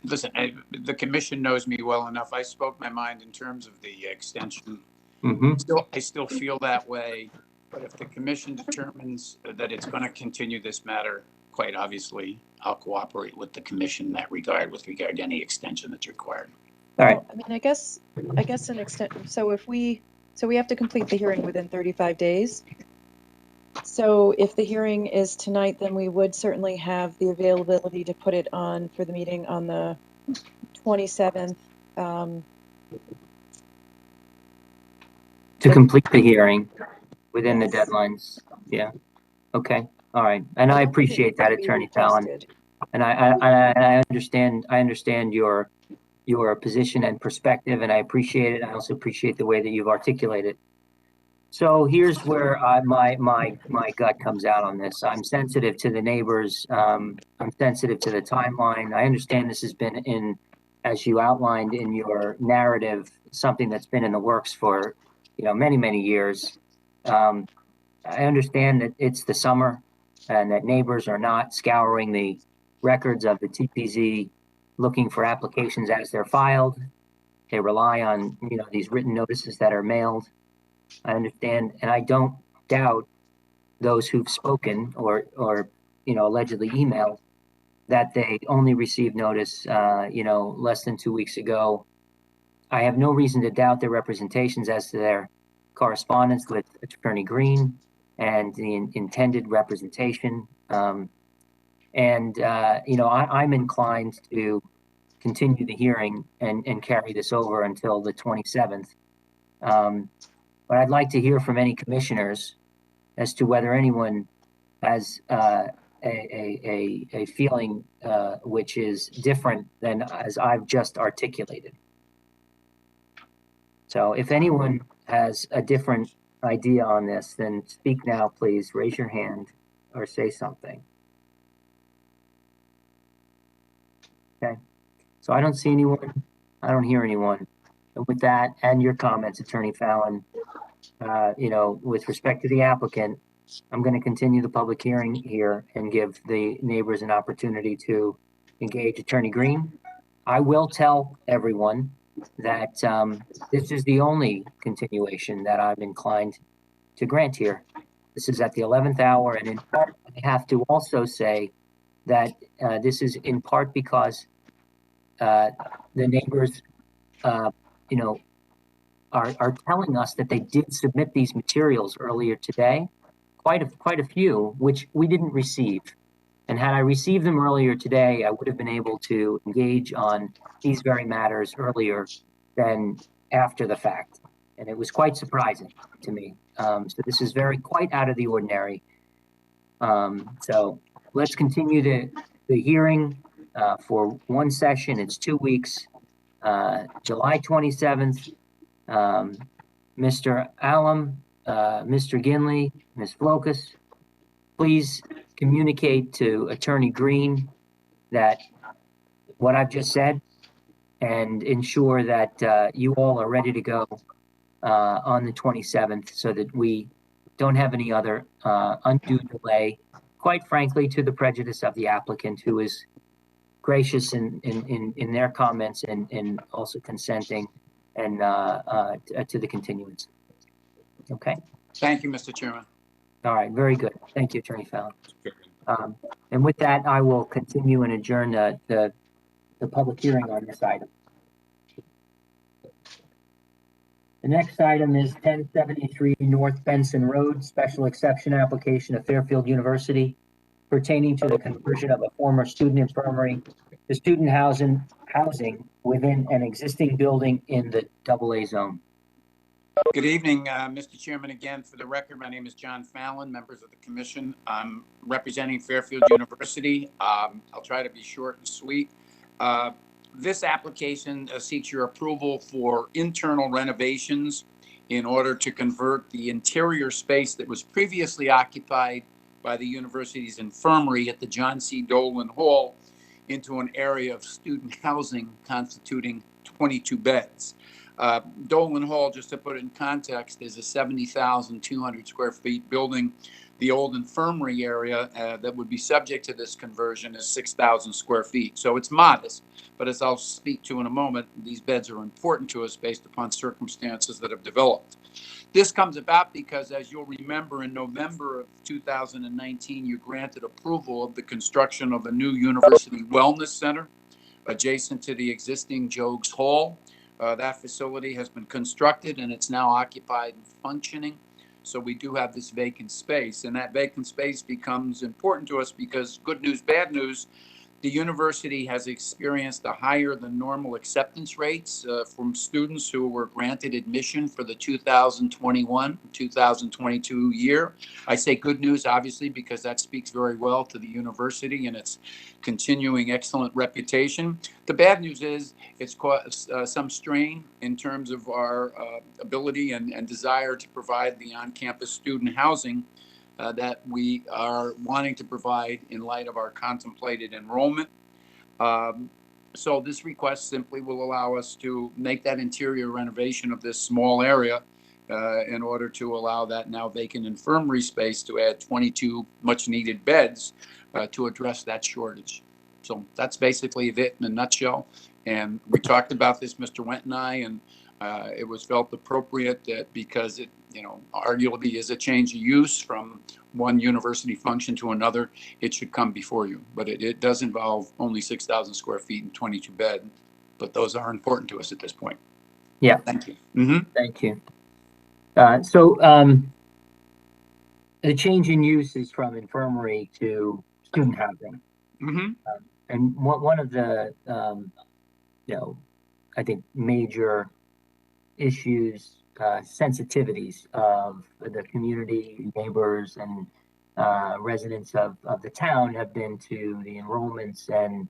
listen, the commission knows me well enough. I spoke my mind in terms of the extension. I still feel that way, but if the commission determines that it's going to continue this matter, quite obviously, I'll cooperate with the commission in that regard, with regard to any extension that's required. All right. Well, I mean, I guess an extent. So we have to complete the hearing within 35 days. So if the hearing is tonight, then we would certainly have the availability to put it on for the meeting on the 27th. To complete the hearing within the deadlines. Yeah. Okay. All right. And I appreciate that, Attorney Fallon. And I understand your position and perspective, and I appreciate it. I also appreciate the way that you've articulated. So here's where my gut comes out on this. I'm sensitive to the neighbors. I'm sensitive to the timeline. I understand this has been as you outlined in your narrative, something that's been in the works for, many years. I understand that it's the summer and that neighbors are not scouring the records of the TPZ looking for applications as they're filed. They rely on, these written notices that are mailed. I understand, and I don't doubt those who've spoken or allegedly emailed that they only received notice, less than 2 weeks ago. I have no reason to doubt their representations as to their correspondence with Attorney Green and the intended representation. I'm inclined to continue the hearing and carry this over until the 27th. But I'd like to hear from any commissioners as to whether anyone has a feeling which is different than as I've just articulated. So if anyone has a different idea on this, then speak now, please. Raise your hand or say something. Okay. So I don't see anyone. I don't hear anyone. And with that, and your comments, Attorney Fallon, with respect to the applicant, I'm going to continue the public hearing here and give the neighbors an opportunity to engage Attorney Green. I will tell everyone that this is the only continuation that I'm inclined to grant here. This is at the 11th hour, and in part, I have to also say that this is in part because the neighbors, are telling us that they did submit these materials earlier today, quite a few, which we didn't receive. And had I received them earlier today, I would have been able to engage on these very matters earlier than after the fact. And it was quite surprising to me. So this is quite out of the ordinary. So let's continue the hearing for one session. It's 2 weeks, July 27th. Mr. Allen, Mr. Ginley, Ms. Flokus, please communicate to Attorney Green that what I've just said and ensure that you all are ready to go on the 27th so that we don't have any other undue delay, quite frankly, to the prejudice of the applicant, who is gracious in their comments and also consenting and to the continuance. Okay. Thank you, Mr. Chairman. All right. Very good. Thank you, Attorney Fallon. And with that, I will continue and adjourn the public hearing on this item. The next item is 1073 North Benson Road, special exception application of Fairfield University pertaining to the conversion of a former student infirmary to student housing within an existing building in the AA zone. Good evening, Mr. Chairman. Again, for the record, my name is John Fallon, members of the commission. I'm representing Fairfield University. I'll try to be short and sweet. This application seeks your approval for internal renovations in order to convert the interior space that was previously occupied by the university's infirmary at the John C. Dolan Hall into an area of student housing constituting 22 beds. Dolan Hall, just to put it in context, is a 70,200 square feet building. The old infirmary area that would be subject to this conversion is 6,000 square feet. So it's modest, but as I'll speak to in a moment, these beds are important to us based upon circumstances that have developed. This comes about because, as you'll remember, in November of 2019, you granted approval of the construction of a new university wellness center adjacent to the existing Jogues Hall. That facility has been constructed and it's now occupied and functioning. So we do have this vacant space, and that vacant space becomes important to us because, good news, bad news, the university has experienced a higher than normal acceptance rates from students who were granted admission for the 2021-2022 year. I say good news, obviously, because that speaks very well to the university and its continuing excellent reputation. The bad news is it's caused some strain in terms of our ability and desire to provide the on-campus student housing that we are wanting to provide in light of our contemplated enrollment. So this request simply will allow us to make that interior renovation of this small area in order to allow that now vacant infirmary space to add 22 much needed beds to address that shortage. So that's basically it in a nutshell. And we talked about this, Mr. Went and I, and it was felt appropriate that because it, arguably is a change of use from one university function to another, it should come before you. But it does involve only 6,000 square feet and 22 beds. But those are important to us at this point. Yeah. Thank you. Mm-hmm. Thank you. The change in use is from infirmary to student housing. Mm-hmm. And one of the, I think major issues, sensitivities of the community, neighbors, and residents of the town have been to the enrollments and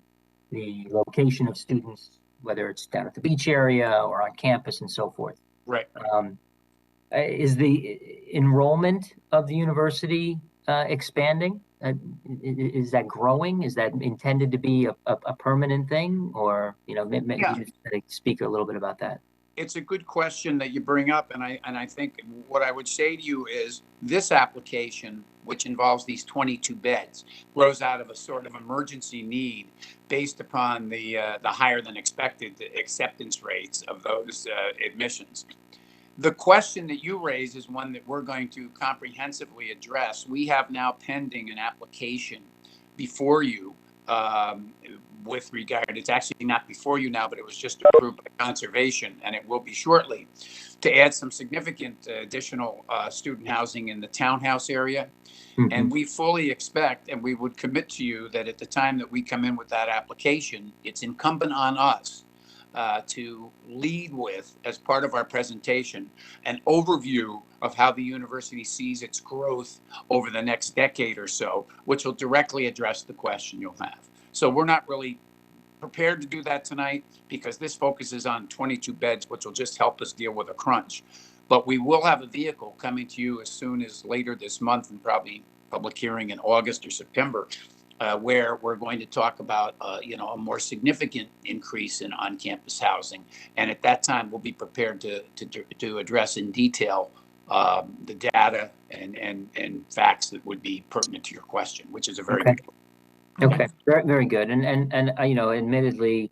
the location of students, whether it's down at the beach area or on campus and so forth. Right. Is the enrollment of the university expanding? Is that growing? Is that intended to be a permanent thing, or maybe Yeah. you just speak a little bit about that? It's a good question that you bring up, and I think what I would say to you is this application, which involves these 22 beds, grows out of a sort of emergency need based upon the higher than expected acceptance rates of those admissions. The question that you raise is one that we're going to comprehensively address. We have now pending an application before you with regard, it's actually not before you now, but it was just approved by conservation, and it will be shortly, to add some significant additional student housing in the townhouse area. And we fully expect, and we would commit to you that at the time that we come in with that application, it's incumbent on us to lead with, as part of our presentation, an overview of how the university sees its growth over the next decade or so, which will directly address the question you'll have. So we're not really prepared to do that tonight because this focuses on 22 beds, which will just help us deal with a crunch. But we will have a vehicle coming to you as soon as later this month, and probably public hearing in August or September, where we're going to talk about, a more significant increase in on-campus housing. And at that time, we'll be prepared to address in detail the data and facts that would be pertinent to your question, which is a very good question. Okay, very, very good. And admittedly,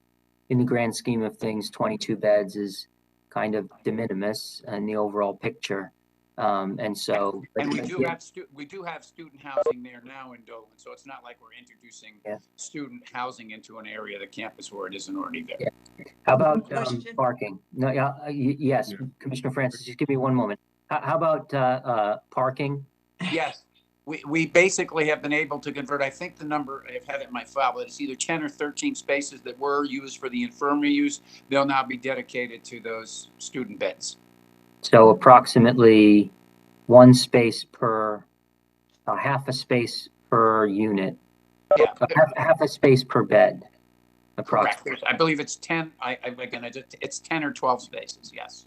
in the grand scheme of things, 22 beds is kind of de minimis in the overall picture. And so, and we do have student housing there now in Dolan, so it's not like we're introducing student housing into an area of the campus where it isn't already there. Yeah. How about parking? No, yes, Commissioner Francis, just give me one moment. How about parking? Yes, we basically have been able to convert, I think the number, I've had it in my file, but it's either 10 or 13 spaces that were used for the infirmary use. They'll now be dedicated to those student beds. So approximately one space per, half a space per unit. Yeah. Half a space per bed. Correct. I believe it's 10. It's 10 or 12 spaces. Yes.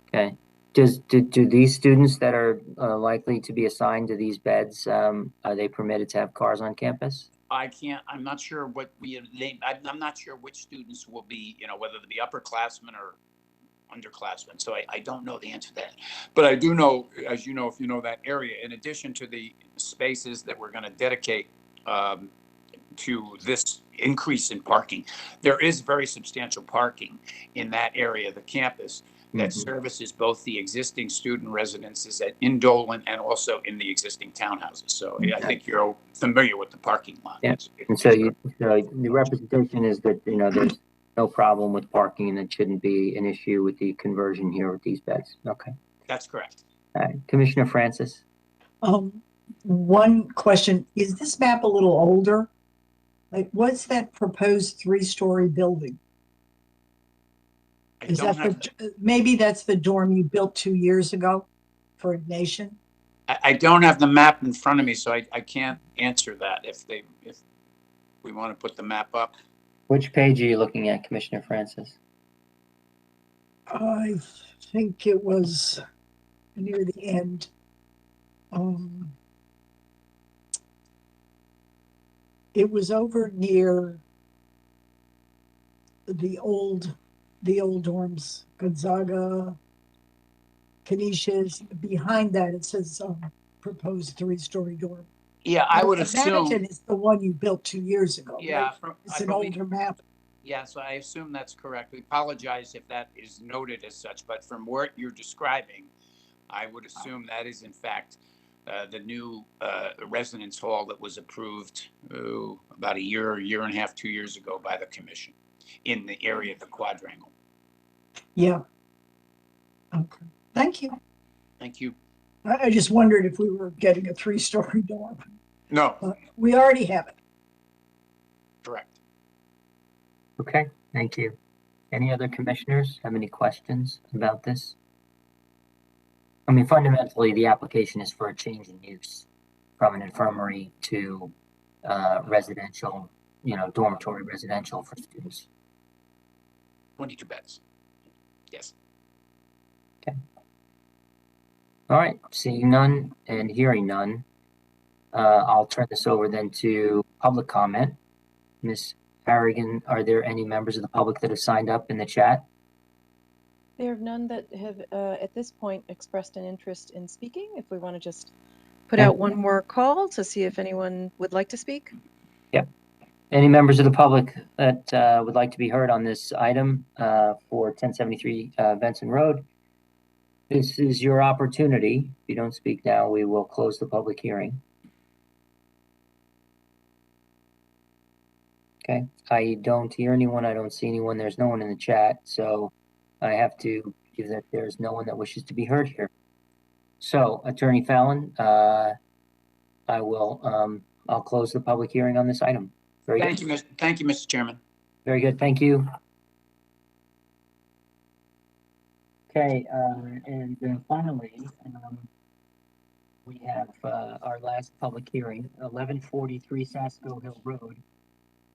Okay. Do these students that are likely to be assigned to these beds, are they permitted to have cars on campus? I'm not sure what I'm not sure which students will be, whether they be upperclassmen or underclassmen. So I don't know the answer to that. But I do know, as you know, if you know that area, in addition to the spaces that we're going to dedicate to this increase in parking, there is very substantial parking in that area of the campus that services both the existing student residences in Dolan and also in the existing townhouses. So I think you're familiar with the parking lot. Yeah. And so the representation is that, there's no problem with parking and it shouldn't be an issue with the conversion here with these beds. Okay. That's correct. All right. Commissioner Francis. One question, is this map a little older? Like, what's that proposed 3-story building? Is that maybe that's the dorm you built 2 years ago for Ignatian? I don't have the map in front of me, so I can't answer that if we want to put the map up. Which page are you looking at, Commissioner Francis? I think it was near the end. It was over near the old dorms, Gonzaga, Canisius. Behind that, it says proposed 3-story dorm. Yeah, I would assume. Imagine it's the one you built 2 years ago. Yeah, right? It's an older map. Yeah, so I assume that's correct. We apologize if that is noted as such, but from what you're describing, I would assume that is in fact the new residence hall that was approved about a year and a half, 2 years ago by the commission in the area of the quadrangle. Yeah. Okay. Thank you. Thank you. I just wondered if we were getting a 3-story dorm. No. We already have it. Correct. Okay, thank you. Any other commissioners have any questions about this? I mean, fundamentally, the application is for a change in use. from an infirmary to residential, dormitory residential for students. 22 beds. Yes. All right, seeing none and hearing none, I'll turn this over then to public comment. Ms. Harrigan, are there any members of the public that have signed up in the chat? There are none that have, at this point, expressed an interest in speaking. If we want to just put out one more call to see if anyone would like to speak. Yep. Any members of the public that would like to be heard on this item for 1073 Benson Road? This is your opportunity. If you don't speak now, we will close the public hearing. Okay, I don't hear anyone. I don't see anyone. There's no one in the chat, so I have to give that there's no one that wishes to be heard here. So, Attorney Fallon, I'll close the public hearing on this item. Very good. Thank you, Mr. Chairman. Very good. Thank you. Okay, and then finally, we have our last public hearing, 1143 Sasko Hill Road,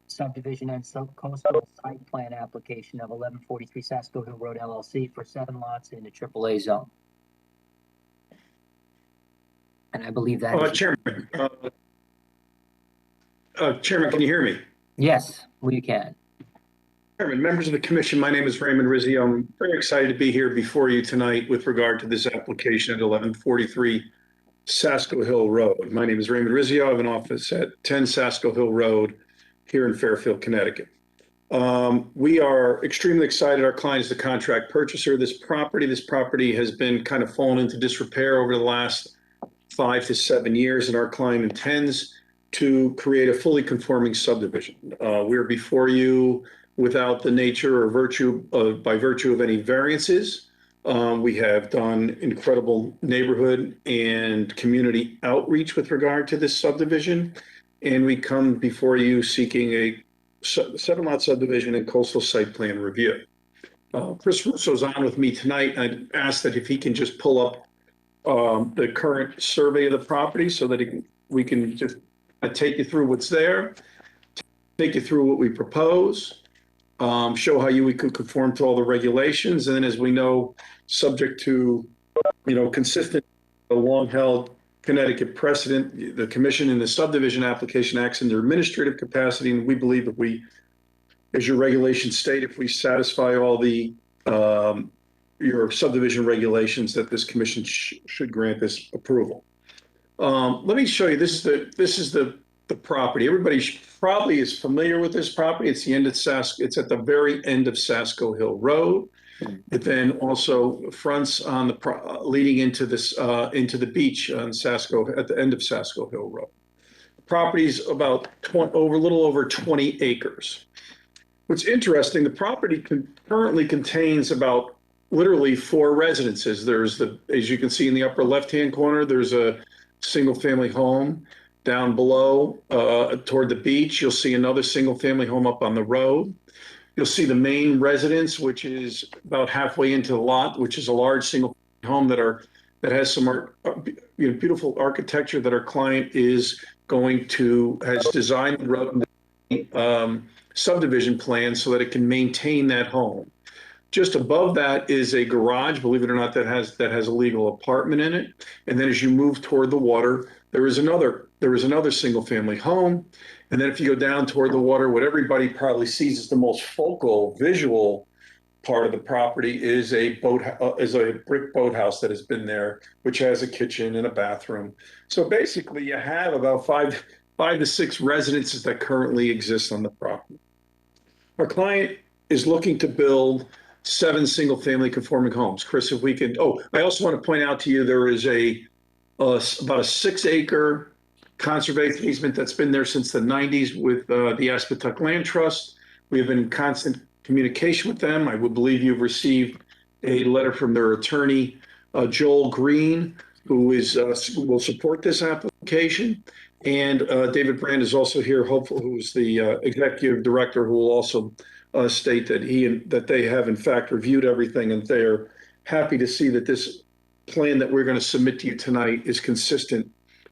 subdivision and coastal site plan application of 1143 Sasko Hill Road LLC for 7 lots in the AAA zone. And I believe that Chairman, Chairman, can you hear me? Yes, we can. Chairman, members of the commission, my name is Raymond Rizzio. I'm very excited to be here before you tonight with regard to this application at 1143 Sasko Hill Road. My name is Raymond Rizzio. I have an office at 10 Sasko Hill Road here in Fairfield, Connecticut. We are extremely excited. Our client is the contract purchaser of this property. This property has been kind of fallen into disrepair over the last 5 to 7 years, and our client intends to create a fully conforming subdivision. We're before you without the nature or by virtue of any variances. We have done incredible neighborhood and community outreach with regard to this subdivision. And we come before you seeking a 7-lot subdivision and coastal site plan review. Chris Russo's on with me tonight. I'd ask that if he can just pull up the current survey of the property so that we can just take you through what's there, take you through what we propose, show how we could conform to all the regulations. And then, as we know, subject to, consistent, long-held Connecticut precedent, the commission in the subdivision application acts in their administrative capacity. And we believe if we, as your regulations state, if we satisfy all the your subdivision regulations, that this commission should grant this approval. Let me show you. This is the property. Everybody probably is familiar with this property. It's the end of It's at the very end of Sasko Hill Road. It then also fronts on the leading into this into the beach on at the end of Sasko Hill Road. The property's about a little over 20 acres. What's interesting, the property currently contains about literally 4 residences. There's as you can see in the upper left-hand corner, there's a single-family home. Down below, toward the beach, you'll see another single-family home up on the road. You'll see the main residence, which is about halfway into the lot, which is a large single home that has some beautiful architecture that our client has designed the road subdivision plan so that it can maintain that home. Just above that is a garage, believe it or not, that has a legal apartment in it. And then as you move toward the water, there is another single family home. And then if you go down toward the water, what everybody probably sees as the most focal visual part of the property is a brick boathouse that has been there, which has a kitchen and a bathroom. So basically you have about five to six residences that currently exist on the property. Our client is looking to build 7 single-family conforming homes. Chris, if we can, I also want to point out to you, there is about a 6-acre conservation easement that's been there since the 90s with the Aspetuck Land Trust. We have been in constant communication with them. I would believe you've received a letter from their attorney, Joel Green, who will support this application. And David Brand is also here, who's the executive director, who will also state that they have in fact reviewed everything, and they're happy to see that this plan that we're going to submit to you tonight is consistent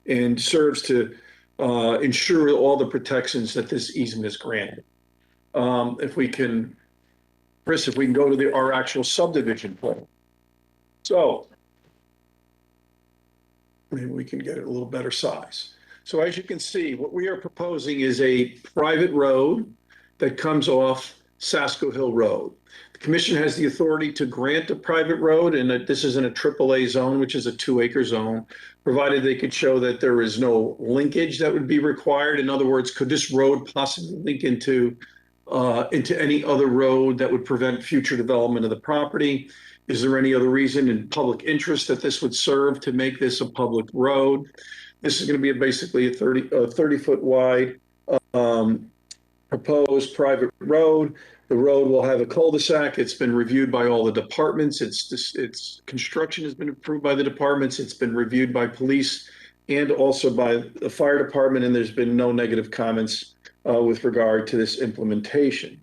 and serves to ensure all the protections that this easement is granted. If we can, Chris, if we can go to our actual subdivision plan. So maybe we can get it a little better size. So as you can see, what we are proposing is a private road that comes off Sasko Hill Road. The commission has the authority to grant a private road, and this is in a AAA zone, which is a 2-acre zone, provided they could show that there is no linkage that would be required. In other words, could this road possibly link into any other road that would prevent future development of the property? Is there any other reason in public interest that this would serve to make this a public road? This is going to be basically a 30-foot wide proposed private road. The road will have a cul-de-sac. It's been reviewed by all the departments. Its construction has been approved by the departments. It's been reviewed by police and also by the fire department, and there's been no negative comments with regard to this implementation.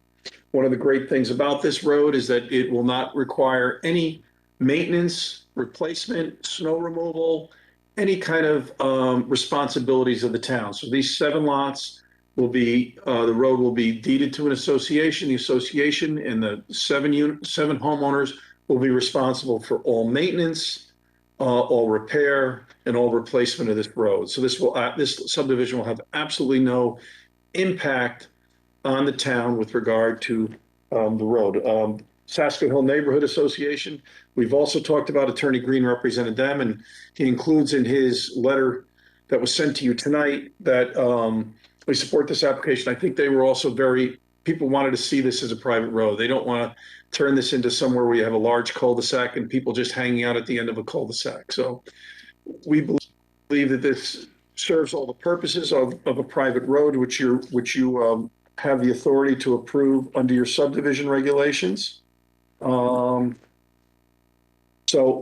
One of the great things about this road is that it will not require any maintenance, replacement, snow removal, any kind of responsibilities of the town. So these 7 lots will be, the road will be deeded to an association. The association and the 7 homeowners will be responsible for all maintenance, all repair, and all replacement of this road. So this subdivision will have absolutely no impact on the town with regard to the road. Sasko Hill Neighborhood Association, we've also talked about. Attorney Green represented them, and he includes in his letter that was sent to you tonight that we support this application. I think they were also people wanted to see this as a private road. They don't want to turn this into somewhere where you have a large cul-de-sac and people just hanging out at the end of a cul-de-sac. So we believe that this serves all the purposes of a private road, which you have the authority to approve under your subdivision regulations. So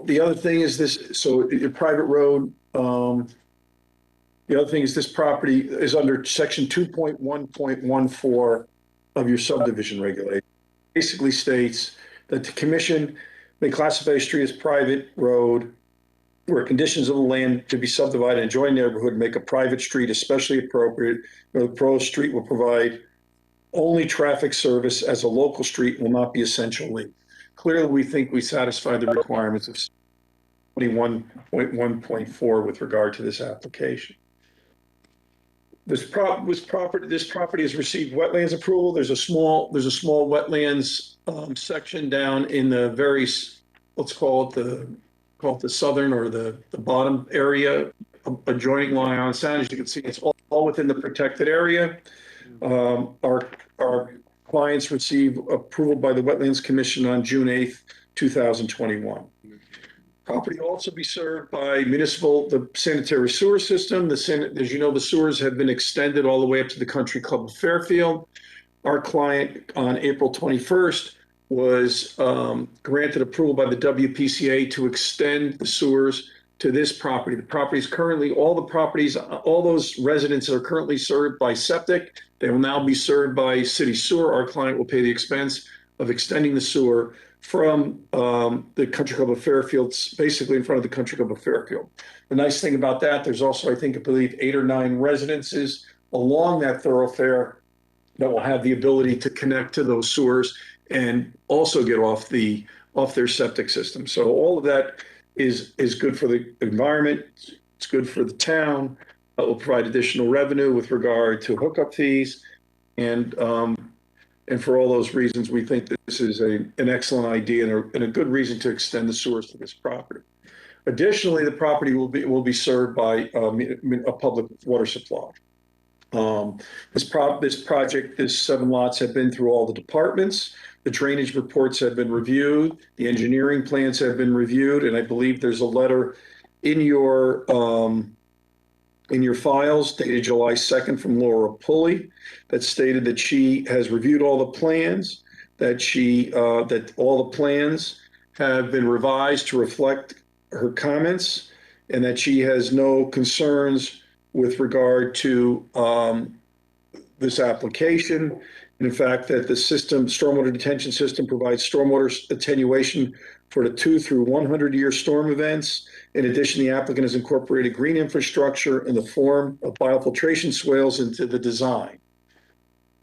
the other thing is this, so your private road, the other thing is this property is under section 2.1.14 of your subdivision regulation. Basically states that the commission may classify a street as private road where conditions of the land to be subdivided in adjoining neighborhood make a private street especially appropriate, where the proposed street will provide only traffic service as a local street will not be essentially. Clearly, we think we satisfy the requirements of 21.1.4 with regard to this application. This property has received wetlands approval. There's a small wetlands section down in the very, let's call it the southern or the bottom area adjoining Long Island Sound. As you can see, it's all within the protected area. Our clients receive approval by the Wetlands Commission on June 8th, 2021. Property will also be served by the sanitary sewer system. As you know, the sewers have been extended all the way up to the Country Club of Fairfield. Our client on April 21st was granted approval by the WPCA to extend the sewers to this property. The property is currently, all those residents are currently served by septic. They will now be served by city sewer. Our client will pay the expense of extending the sewer from the Country Club of Fairfield, basically in front of the Country Club of Fairfield. The nice thing about that, there's also, I believe 8 or 9 residences along that thoroughfare that will have the ability to connect to those sewers and also get off their septic system. So all of that is good for the environment. It's good for the town. It will provide additional revenue with regard to hookup fees. And for all those reasons, we think this is an excellent idea and a good reason to extend the sewers to this property. Additionally, the property will be served by a public water supply. This project, 7 lots have been through all the departments. The drainage reports have been reviewed. The engineering plans have been reviewed. And I believe there's a letter in your files dated July 2nd from Laura Pulley that stated that she has reviewed all the plans, that all the plans have been revised to reflect her comments, and that she has no concerns with regard to this application. in fact, that the system, stormwater detention system, provides stormwater attenuation for the 2 through 100-year storm events. In addition, the applicant has incorporated green infrastructure in the form of biofiltration swales into the design.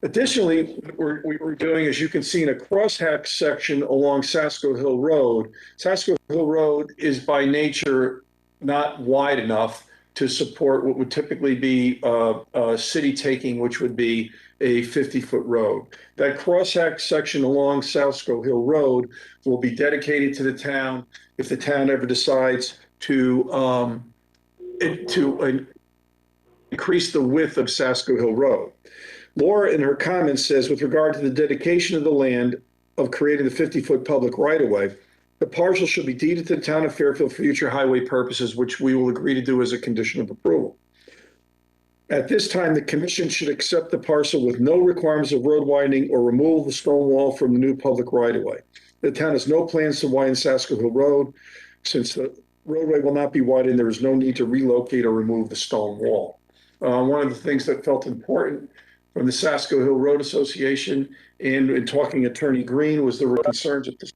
Additionally, what we're doing, as you can see in a crosshatch section along Sasko Hill Road. Sasko Hill Road is by nature not wide enough to support what would typically be a city taking, which would be a 50-foot road. That crosshatch section along Sasko Hill Road will be dedicated to the town if the town ever decides to increase the width of Sasko Hill Road. Laura, in her comments, says, with regard to the dedication of the land of creating the 50-foot public right-of-way, the parcel should be deeded to the town of Fairfield for future highway purposes, which we will agree to do as a condition of approval. At this time, the commission should accept the parcel with no requirements of road widening or remove the stone wall from the new public right-of-way. The town has no plans to widen Sasko Hill Road. Since the roadway will not be widened, there is no need to relocate or remove the stone wall. One of the things that felt important from the Sasko Hill Road Association and in talking Attorney Green was there were concerns if this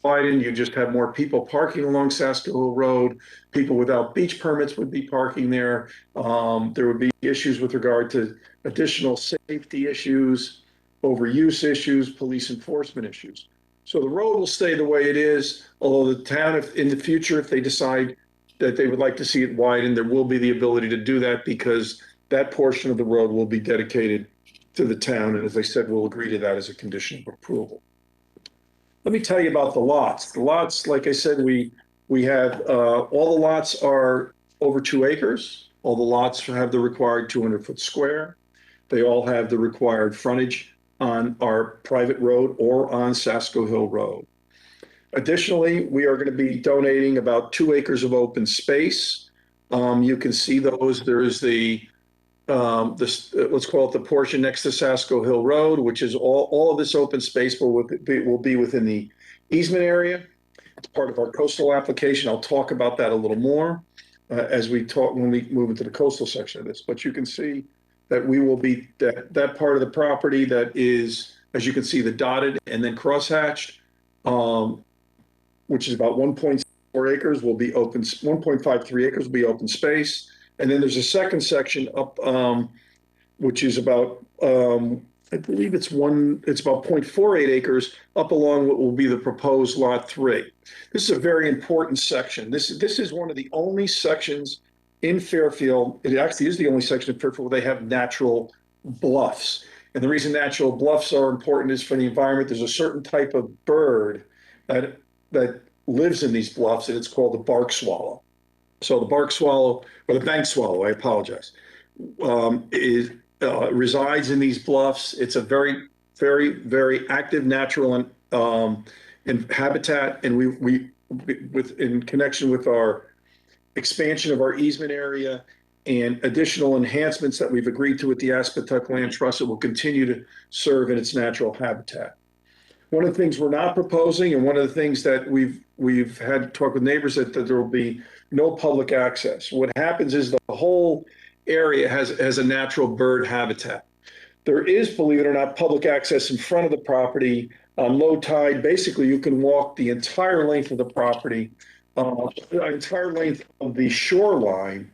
widened, you just have more people parking along Sasko Hill Road. People without beach permits would be parking there. There would be issues with regard to additional safety issues, overuse issues, police enforcement issues. So the road will stay the way it is, although the town, if in the future, if they decide that they would like to see it widened, there will be the ability to do that because that portion of the road will be dedicated to the town. And as I said, we'll agree to that as a condition of approval. Let me tell you about the lots. The lots, like I said, we have, all the lots are over 2 acres. All the lots have the required 200-foot square. They all have the required frontage on our private road or on Sasko Hill Road. Additionally, we are going to be donating about 2 acres of open space. You can see those. There is let's call it the portion next to Sasko Hill Road, which is all of this open space will be within the easement area. It's part of our coastal application. I'll talk about that a little more as we talk when we move into the coastal section of this. But you can see that we will be that part of the property that is, as you can see, the dotted and then crosshatched, which is about 1.4 acres will be open. 1.53 acres will be open space. And then there's a second section up, which is about, I believe it's about 0.48 acres up along what will be the proposed lot 3. This is a very important section. This is one of the only sections in Fairfield. It actually is the only section in Fairfield where they have natural bluffs. And the reason natural bluffs are important is for the environment. There's a certain type of bird that lives in these bluffs, and it's called the bark swallow. So the bark swallow, or the bank swallow, I apologize, resides in these bluffs. It's a very, very, very active natural habitat, and we in connection with our expansion of our easement area and additional enhancements that we've agreed to with the Aspetuck Land Trust, it will continue to serve in its natural habitat. One of the things we're not proposing, and one of the things that we've had to talk with neighbors that there will be no public access. What happens is the whole area has a natural bird habitat. There is, believe it or not, public access in front of the property on low tide. Basically, you can walk the entire length of the property, entire length of the shoreline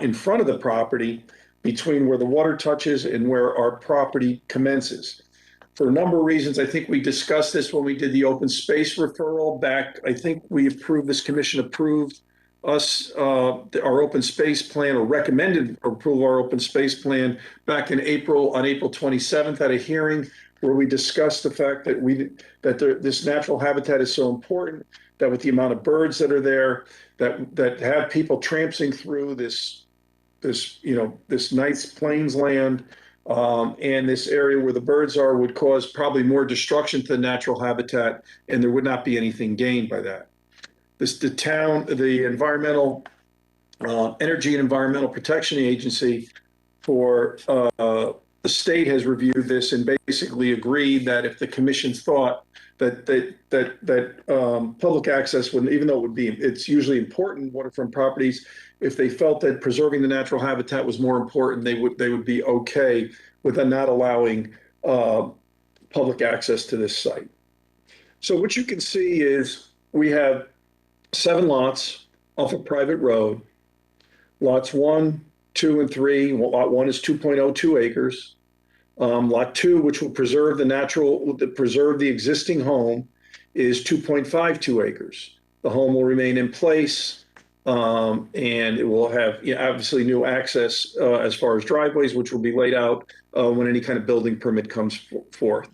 in front of the property between where the water touches and where our property commences. For a number of reasons, I think we discussed this when we did the open space referral back. I think we approved, this commission approved us, our open space plan, or recommended approval of our open space plan back in April, on April 27th at a hearing where we discussed the fact that this natural habitat is so important, that with the amount of birds that are there, that have people tramping through this nice plains land, and this area where the birds are would cause probably more destruction to the natural habitat, and there would not be anything gained by that. The environmental, Energy and Environmental Protection Agency for the state has reviewed this and basically agreed that if the commission thought that public access would, even though it's usually important waterfront properties, if they felt that preserving the natural habitat was more important, they would be okay with not allowing public access to this site. So what you can see is we have 7 lots off a private road. Lots 1, 2, and 3. Lot 1 is 2.02 acres. Lot 2, which will preserve the existing home, is 2.52 acres. The home will remain in place, and it will have obviously new access as far as driveways, which will be laid out when any kind of building permit comes forth.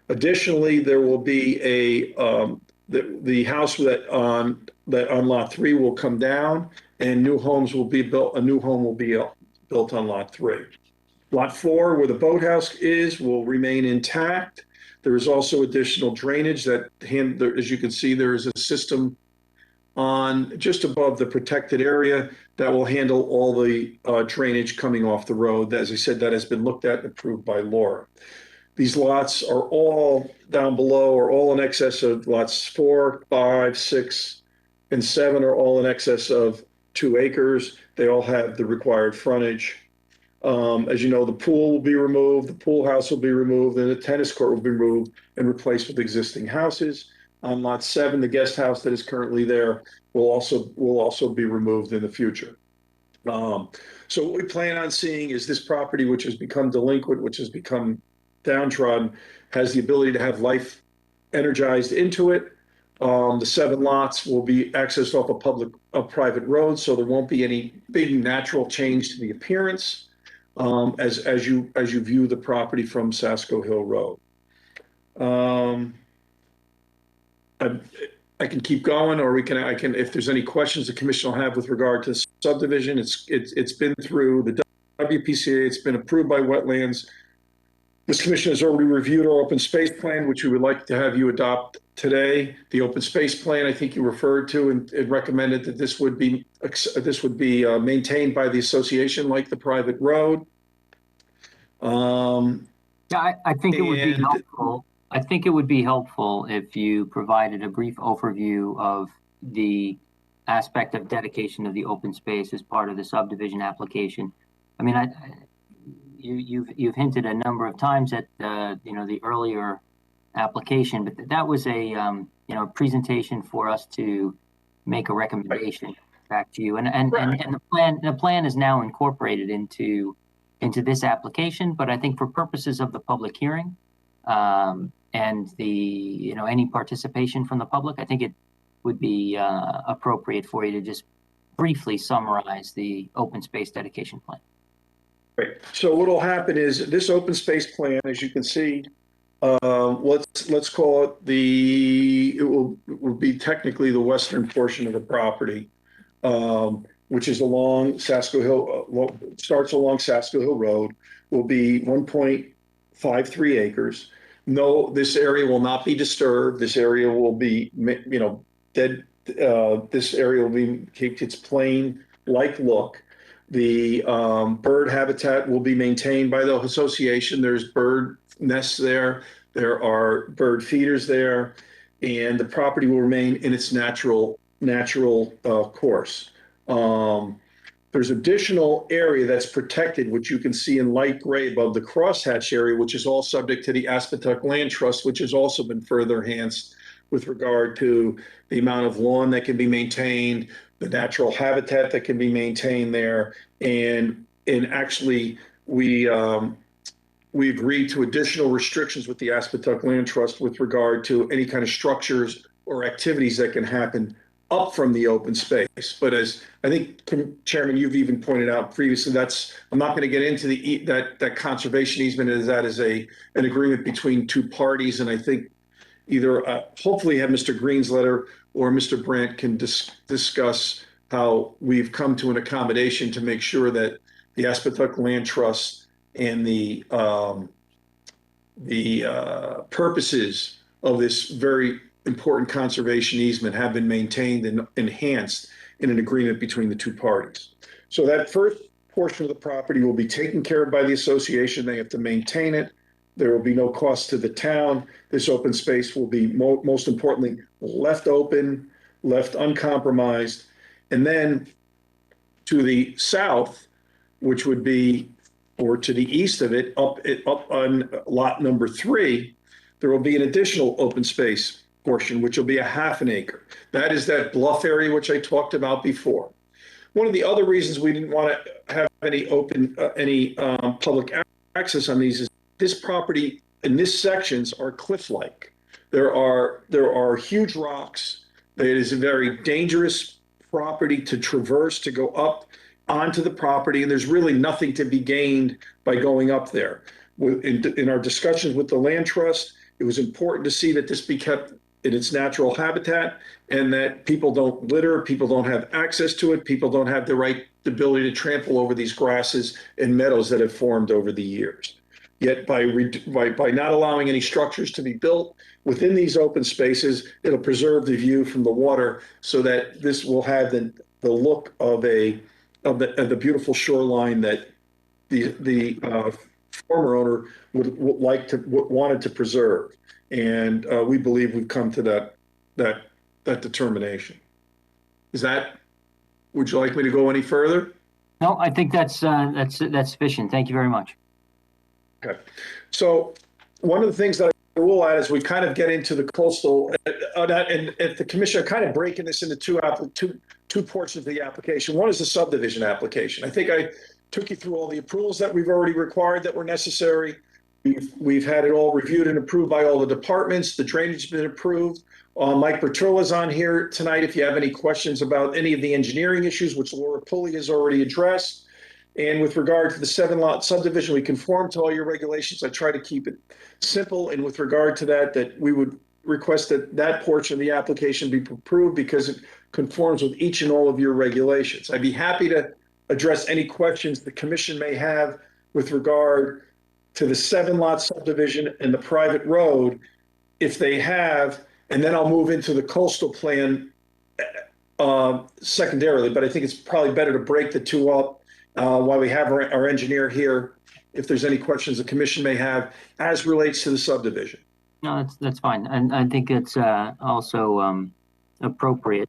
Additionally, there will be the house that on lot 3 will come down, and new homes will be built. A new home will be built on lot 3. Lot 4, where the boathouse is, will remain intact. There is also additional drainage that, as you can see, there is a system on just above the protected area that will handle all the drainage coming off the road. As I said, that has been looked at and approved by Laura. These lots are all down below, are all in excess of lots 4, 5, 6, and 7 are all in excess of 2 acres. They all have the required frontage. As you know, the pool will be removed, the pool house will be removed, and the tennis court will be removed and replaced with existing houses. On lot 7, the guest house that is currently there will also be removed in the future. So what we plan on seeing is this property, which has become delinquent, which has become downtrodden, has the ability to have life energized into it. The 7 lots will be accessed off a private road, so there won't be any big natural change to the appearance as you view the property from Sasko Hill Road. I can keep going, or I can, if there's any questions the commission will have with regard to subdivision, it's been through the WPCA, it's been approved by wetlands. This commission has already reviewed our open space plan, which we would like to have you adopt today. The open space plan, I think you referred to and recommended that this would be maintained by the association like the private road. Yeah, I think it would be helpful. I think it would be helpful if you provided a brief overview of the aspect of dedication of the open space as part of the subdivision application. I mean, you've hinted a number of times at the earlier application, but that was a presentation for us to make a recommendation back to you, and the plan is now incorporated into this application. But I think for purposes of the public hearing and the any participation from the public, I think it would be appropriate for you to just briefly summarize the open space dedication plan. Great. So what will happen is this open space plan, as you can see, let's call it it will be technically the western portion of the property, which is along Sasko Hill, starts along Sasko Hill Road, will be 1.53 acres. No, this area will not be disturbed. This area will be, dead. This area will keep its plain-like look. The bird habitat will be maintained by the association. There's bird nests there. There are bird feeders there, and the property will remain in its natural course. There's additional area that's protected, which you can see in light gray above the crosshatch area, which is all subject to the Aspetuck Land Trust, which has also been further enhanced with regard to the amount of lawn that can be maintained, the natural habitat that can be maintained there. And actually, we agreed to additional restrictions with the Aspetuck Land Trust with regard to any kind of structures or activities that can happen up from the open space. But as I think, Chairman, you've even pointed out previously, I'm not going to get into that conservation easement, as that is an agreement between 2 parties. And I think either hopefully have Mr. Green's letter or Mr. Brandt can discuss how we've come to an accommodation to make sure that the Aspetuck Land Trust and the purposes of this very important conservation easement have been maintained and enhanced in an agreement between the 2 parties. So that first portion of the property will be taken care of by the association. They have to maintain it. There will be no cost to the town. This open space will be most importantly left open, left uncompromised. And then to the south, which would be or to the east of it, up on lot number 3, there will be an additional open space portion, which will be a half an acre. That is that bluff area which I talked about before. One of the other reasons we didn't want to have any public access on these is this property in this sections are cliff-like. There are huge rocks. It is a very dangerous property to traverse, to go up onto the property, and there's really nothing to be gained by going up there. In our discussions with the land trust, it was important to see that this be kept in its natural habitat and that people don't litter, people don't have access to it, people don't have the ability to trample over these grasses and meadows that have formed over the years. Yet by not allowing any structures to be built within these open spaces, it'll preserve the view from the water so that this will have the look of the beautiful shoreline that the former owner wanted to preserve. And we believe we've come to that determination. Would you like me to go any further? No, I think that's sufficient. Thank you very much. Okay. So one of the things that I will add as we kind of get into the coastal, and at the commission, I'm kind of breaking this into two portions of the application. One is the subdivision application. I think I took you through all the approvals that we've already required that were necessary. We've had it all reviewed and approved by all the departments. The drainage has been approved. Mike Bertola is on here tonight if you have any questions about any of the engineering issues, which Laura Pulley has already addressed. And with regard to the 7-lot subdivision, we conform to all your regulations. I try to keep it simple. And with regard to that we would request that portion of the application be approved because it conforms with each and all of your regulations. I'd be happy to address any questions the commission may have with regard to the 7-lot subdivision and the private road, if they have, and then I'll move into the coastal plan secondarily, but I think it's probably better to break the two up while we have our engineer here, if there's any questions the commission may have as relates to the subdivision. No, that's fine. And I think it's also appropriate.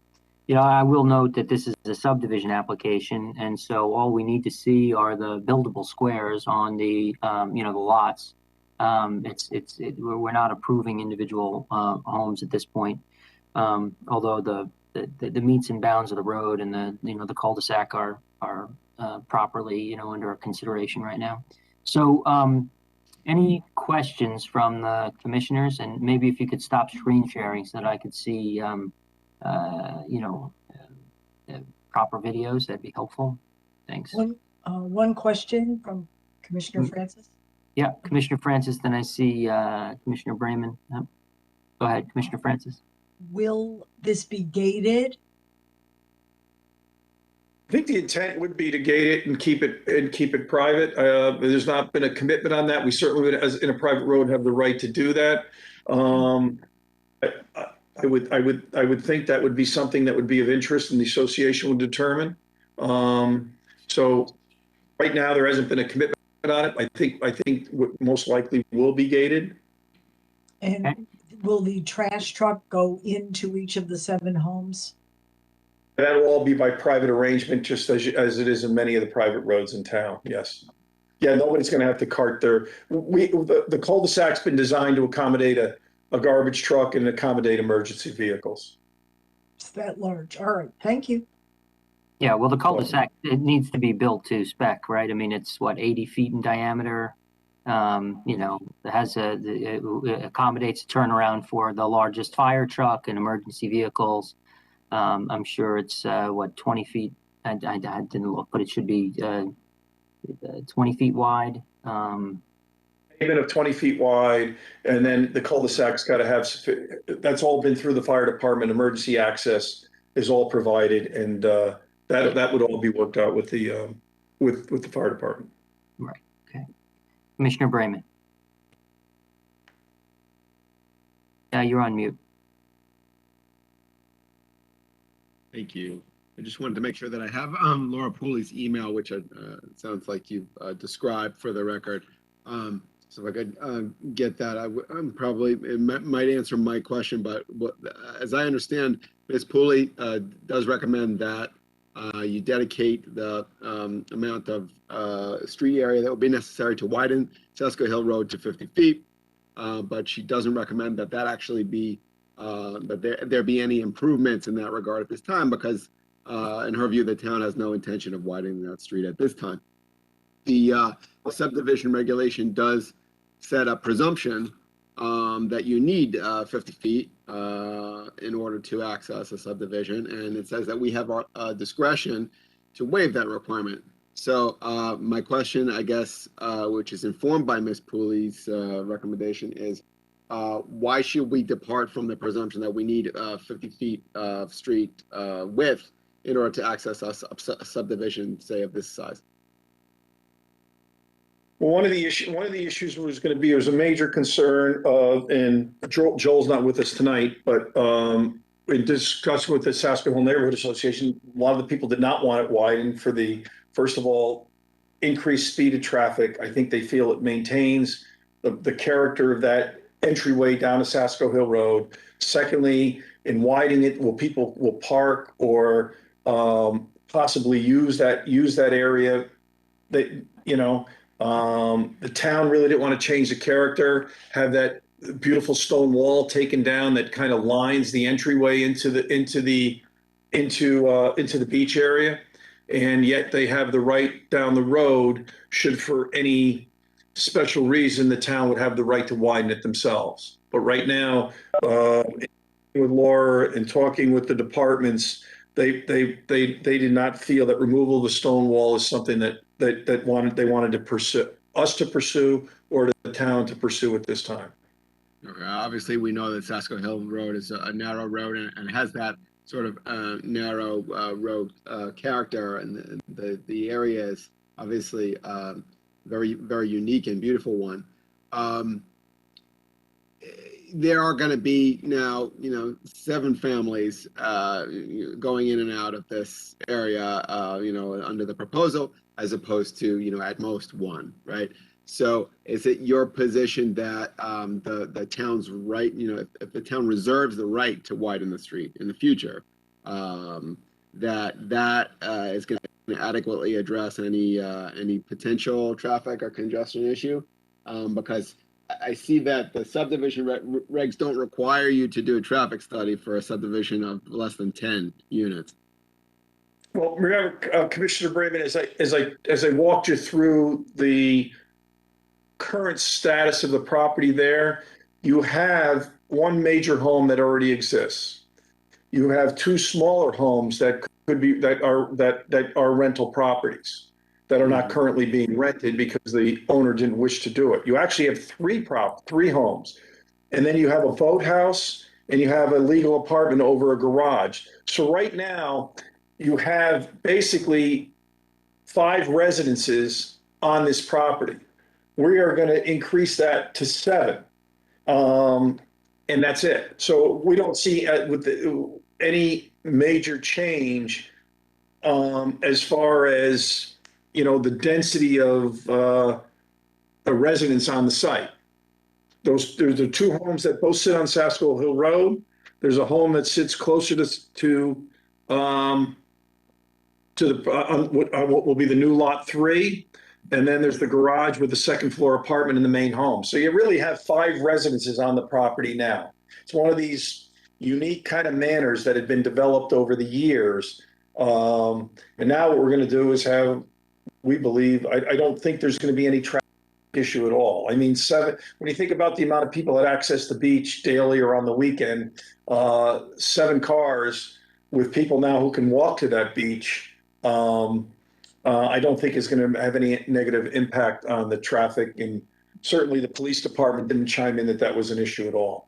I will note that this is a subdivision application, and so all we need to see are the buildable squares on the the lots. We're not approving individual homes at this point, although the meets and bounds of the road and the cul-de-sac are properly under consideration right now. So any questions from the commissioners, and maybe if you could stop screen sharing so that I could see proper videos, that'd be helpful. Thanks. One question from Commissioner Francis. Yeah, Commissioner Francis, then I see Commissioner Brayman. Go ahead, Commissioner Francis. Will this be gated? I think the intent would be to gate it and keep it private. There's not been a commitment on that. We certainly would, as in a private road, have the right to do that. I would think that would be something that would be of interest, and the association would determine. So right now there hasn't been a commitment on it. I think what most likely will be gated. And okay. Will the trash truck go into each of the 7 homes? That'll all be by private arrangement, just as it is in many of the private roads in town. Yes. Yeah, nobody's going to have to cart their. The cul-de-sac's been designed to accommodate a garbage truck and accommodate emergency vehicles. It's that large. All right. Thank you. Yeah, well, the cul-de-sac, it needs to be built to spec, right? I mean, it's 80 feet in diameter. It has it accommodates a turnaround for the largest fire truck and emergency vehicles. I'm sure it's 20 feet. I didn't look, but it should be 20 feet wide. Pavement of 20 feet wide, and then the cul-de-sac's got to have. That's all been through the fire department. Emergency access is all provided, and that would all be worked out with the fire department. Right. Okay. Commissioner Brayman. Yeah, you're on mute. Thank you. I just wanted to make sure that I have Laura Pooley's email, which sounds like you've described for the record. So if I could get that, it might answer my question. But as I understand, Ms. Pooley does recommend that You dedicate the amount of street area that would be necessary to widen Sasko Hill Road to 50 feet. But she doesn't recommend that actually be, that there be any improvements in that regard at this time, because in her view, the town has no intention of widening that street at this time. The subdivision regulation does set a presumption that you need 50 feet in order to access a subdivision, and it says that we have our discretion to waive that requirement. So my question, I guess, which is informed by Ms. Pooley's recommendation, is why should we depart from the presumption that we need 50 feet of street width in order to access a subdivision, say, of this size? Well, one of the issues was going to be, there's a major concern of, and Joel's not with us tonight, but in discussing with the Sasko Hill Neighborhood Association, a lot of the people did not want it widened for the, first of all, increased speed of traffic. I think they feel it maintains the character of that entryway down to Sasko Hill Road. Secondly, in widening it, people will park or possibly use that area that, you know, the town really didn't want to change the character, have that beautiful stone wall taken down that kind of lines the entryway into the beach area. And yet they have the right down the road, should for any special reason, the town would have the right to widen it themselves. But right now, with Laura and talking with the departments, they did not feel that removal of the stone wall is something that they wanted to pursue or the town to pursue at this time. Okay. Obviously, we know that Sasko Hill Road is a narrow road and has that sort of narrow road character, and the area is obviously very, very unique and beautiful one. There are going to be now, 7 families going in and out of this area, under the proposal, as opposed to, at most 1, right? So is it your position that the town's right, if the town reserves the right to widen the street in the future, that is going to adequately address any potential traffic or congestion issue? Because I see that the subdivision regs don't require you to do a traffic study for a subdivision of less than 10 units. Well, remember, Commissioner Braman, as I walked you through the current status of the property there, you have one major home that already exists. You have 2 smaller homes that are rental properties that are not currently being rented because the owner didn't wish to do it. You actually have 3 homes, and then you have a boathouse and you have a legal apartment over a garage. So right now you have basically 5 residences on this property. We are going to increase that to 7, and that's it. So we don't see any major change as far as the density of the residents on the site. There's the 2 homes that both sit on Sasko Hill Road. There's a home that sits closer to what will be the new lot 3. And then there's the garage with the 2nd floor apartment in the main home. So you really have 5 residences on the property now. It's one of these unique kind of manners that had been developed over the years. And now what we're going to do is have, we believe, I don't think there's going to be any traffic issue at all. I mean, 7, when you think about the amount of people that access the beach daily or on the weekend, 7 cars with people now who can walk to that beach, I don't think is going to have any negative impact on the traffic, and certainly the police department didn't chime in that was an issue at all.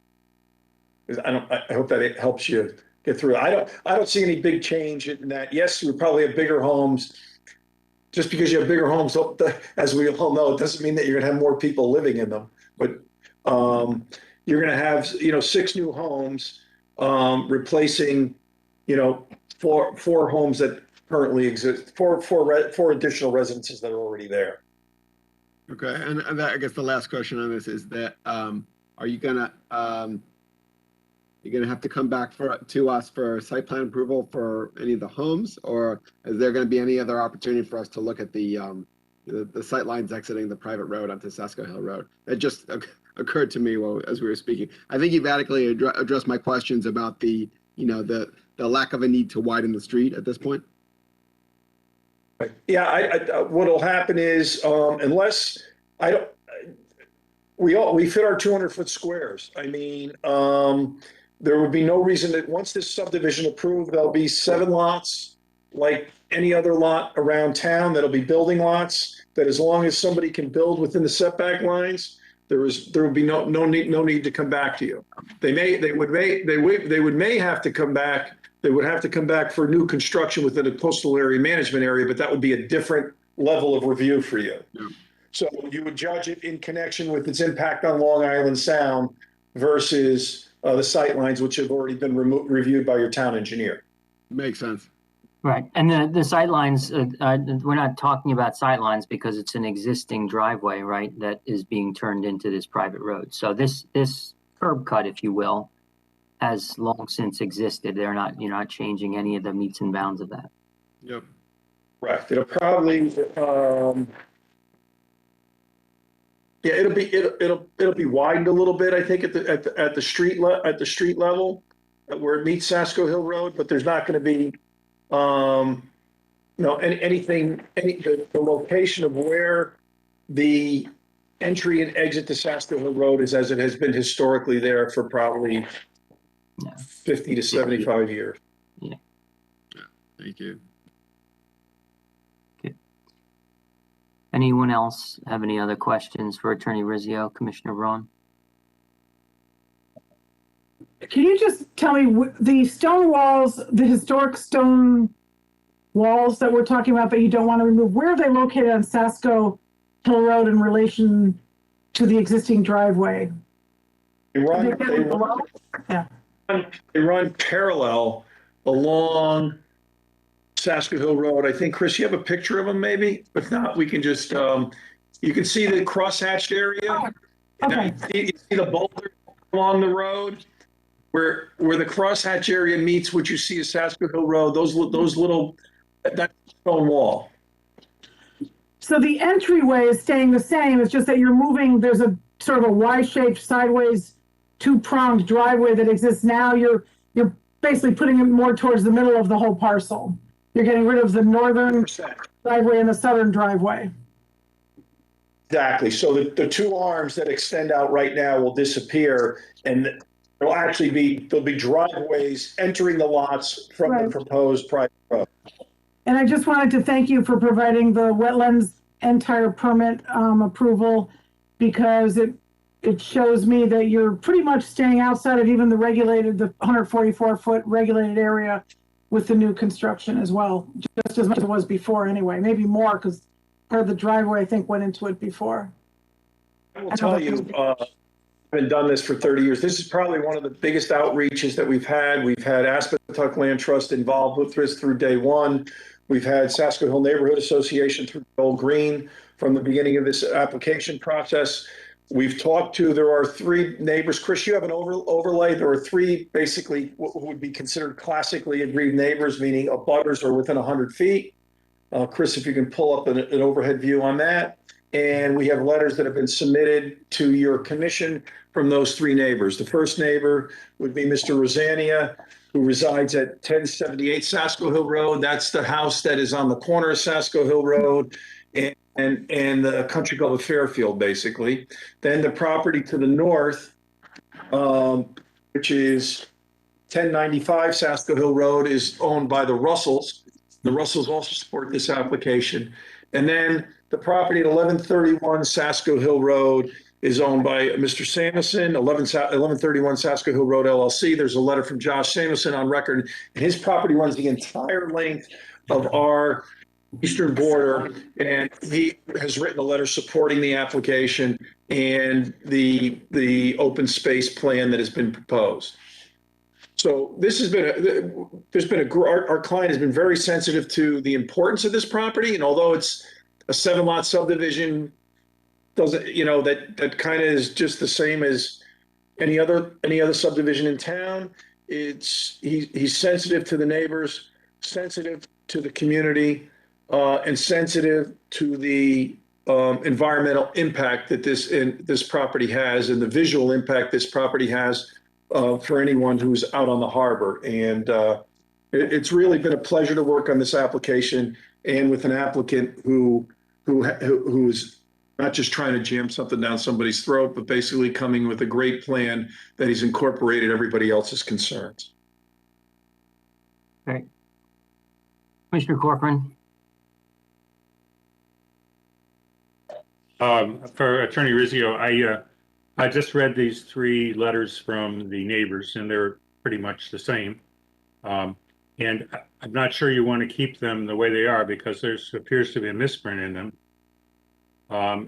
I hope that it helps you get through. I don't see any big change in that. Yes, we probably have bigger homes. Just because you have bigger homes, as we all know, it doesn't mean that you're going to have more people living in them. But you're going to have 6 new homes replacing 4 homes that currently exist, 4 additional residences that are already there. Okay, and I guess the last question on this is that are you gonna you're gonna have to come back to us for site plan approval for any of the homes, or is there gonna be any other opportunity for us to look at the sight lines exiting the private road onto Sasko Hill Road? That just occurred to me as we were speaking. I think you've adequately addressed my questions about the lack of a need to widen the street at this point. Yeah, what'll happen is, unless we fit our 200-foot squares. I mean, there would be no reason that once this subdivision approved, there'll be 7 lots like any other lot around town that'll be building lots, that as long as somebody can build within the setback lines, there would be no need to come back to you. They may have to come back. They would have to come back for new construction within a coastal area management area, but that would be a different level of review for you. Yeah. So you would judge it in connection with its impact on Long Island Sound versus the sightlines, which have already been reviewed by your town engineer. Makes sense. Right, and the sightlines, we're not talking about sightlines because it's an existing driveway, right, that is being turned into this private road. So this curb cut, if you will, has long since existed. You're not changing any of the meets and bounds of that. Yep. Correct. It'll probably, yeah, it'll be widened a little bit, I think, at the street level, where it meets Sasko Hill Road, but there's not going to be the location of where the entry and exit to Sasko Hill Road is as it has been historically there for probably 50 to 75 years. Yeah. Thank you. Okay. Anyone else have any other questions for Attorney Rizzio, Commissioner Braun? Can you just tell me the stone walls, the historic stone walls that we're talking about that you don't want to remove, where are they located on Sasko Hill Road in relation to the existing driveway? They run parallel along Sasko Hill Road. I think, Chris, you have a picture of them maybe? If not, we can just, you can see the crosshatched area. Okay. You see the boulder along the road where the crosshatch area meets what you see as Sasko Hill Road, that stone wall. So the entryway is staying the same. It's just that you're moving, there's a sort of a Y-shaped sideways two-pronged driveway that exists now. You're basically putting it more towards the middle of the whole parcel. You're getting rid of the northern driveway and the southern driveway. Exactly. So the two arms that extend out right now will disappear, and there'll be driveways entering the lots from the proposed private road. And I just wanted to thank you for providing the wetlands entire permit approval, because it shows me that you're pretty much staying outside of even the 144-foot regulated area with the new construction as well, just as much as it was before anyway, maybe more, because part of the driveway I think went into it before. I will tell you, I've been done this for 30 years. This is probably one of the biggest outreaches that we've had. We've had Aspetuck Land Trust involved with this through day one. We've had Sasko Hill Neighborhood Association through Joel Green from the beginning of this application process. We've talked to, there are 3 neighbors. Chris, you have an overlay. There are 3 basically what would be considered classically agreed neighbors, meaning abutters are within 100 feet. Chris, if you can pull up an overhead view on that. And we have letters that have been submitted to your commission from those 3 neighbors. The first neighbor would be Mr. Rosania, who resides at 1078 Sasko Hill Road. That's the house that is on the corner of Sasko Hill Road and the country club of Fairfield, basically. Then the property to the north, which is 1095 Sasko Hill Road, is owned by the Russells. The Russells also support this application. And then the property at 1131 Sasko Hill Road is owned by Mr. Samuelson, 1131 Sasko Hill Road LLC. There's a letter from Josh Samuelson on record, and his property runs the entire length of our eastern border, and he has written a letter supporting the application and the open space plan that has been proposed. So this has been our client has been very sensitive to the importance of this property, and although it's a 7-lot subdivision, doesn't, that kind of is just the same as any other subdivision in town. He's sensitive to the neighbors, sensitive to the community, and sensitive to the environmental impact that this property has and the visual impact this property has for anyone who's out on the harbor. And it's really been a pleasure to work on this application and with an applicant who's not just trying to jam something down somebody's throat, but basically coming with a great plan that he's incorporated everybody else's concerns. Great. Commissioner Corcoran. For Attorney Rizzio, I just read these 3 letters from the neighbors, and they're pretty much the same. And I'm not sure you want to keep them the way they are because there appears to be a misprint in them.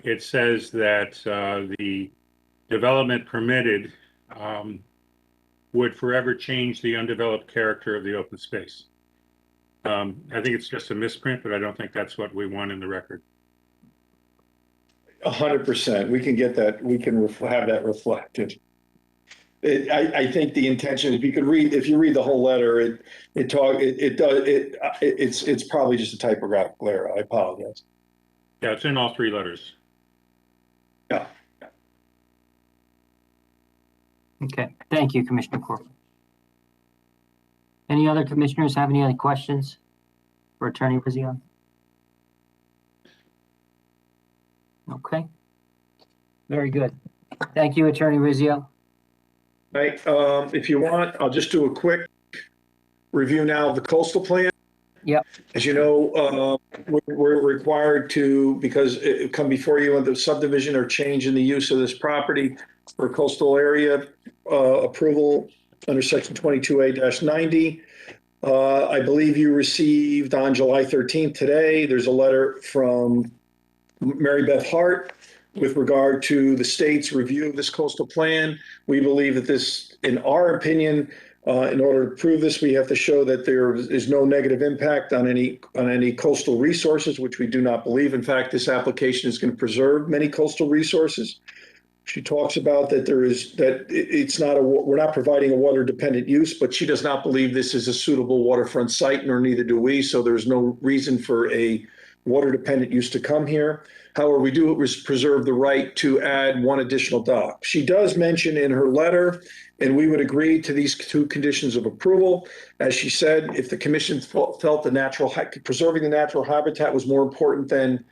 It says that the development permitted would forever change the undeveloped character of the open space. I think it's just a misprint, but I don't think that's what we want in the record. 100%. We can get that. We can have that reflected. I think the intention, if you read the whole letter, it's probably just a typographical error. I apologize. Yeah, it's in all 3 letters. Yeah. Okay, thank you, Commissioner Corcoran. Any other commissioners have any other questions for Attorney Rizzio? Okay. Very good. Thank you, Attorney Rizzio. Right. If you want, I'll just do a quick review now of the coastal plan. Yep. As you know, we're required to, because it come before you in the subdivision or change in the use of this property for coastal area approval under section 22A-90. I believe you received on July 13th today, there's a letter from Mary Beth Hart with regard to the state's review of this coastal plan. We believe that this, in our opinion, in order to prove this, we have to show that there is no negative impact on any coastal resources, which we do not believe. In fact, this application is going to preserve many coastal resources. She talks about that we're not providing a water dependent use, but she does not believe this is a suitable waterfront site, nor neither do we. So there's no reason for a water dependent use to come here. However, we do preserve the right to add 1 additional dock. She does mention in her letter, and we would agree to these 2 conditions of approval. As she said, if the commission felt preserving the natural habitat was more important than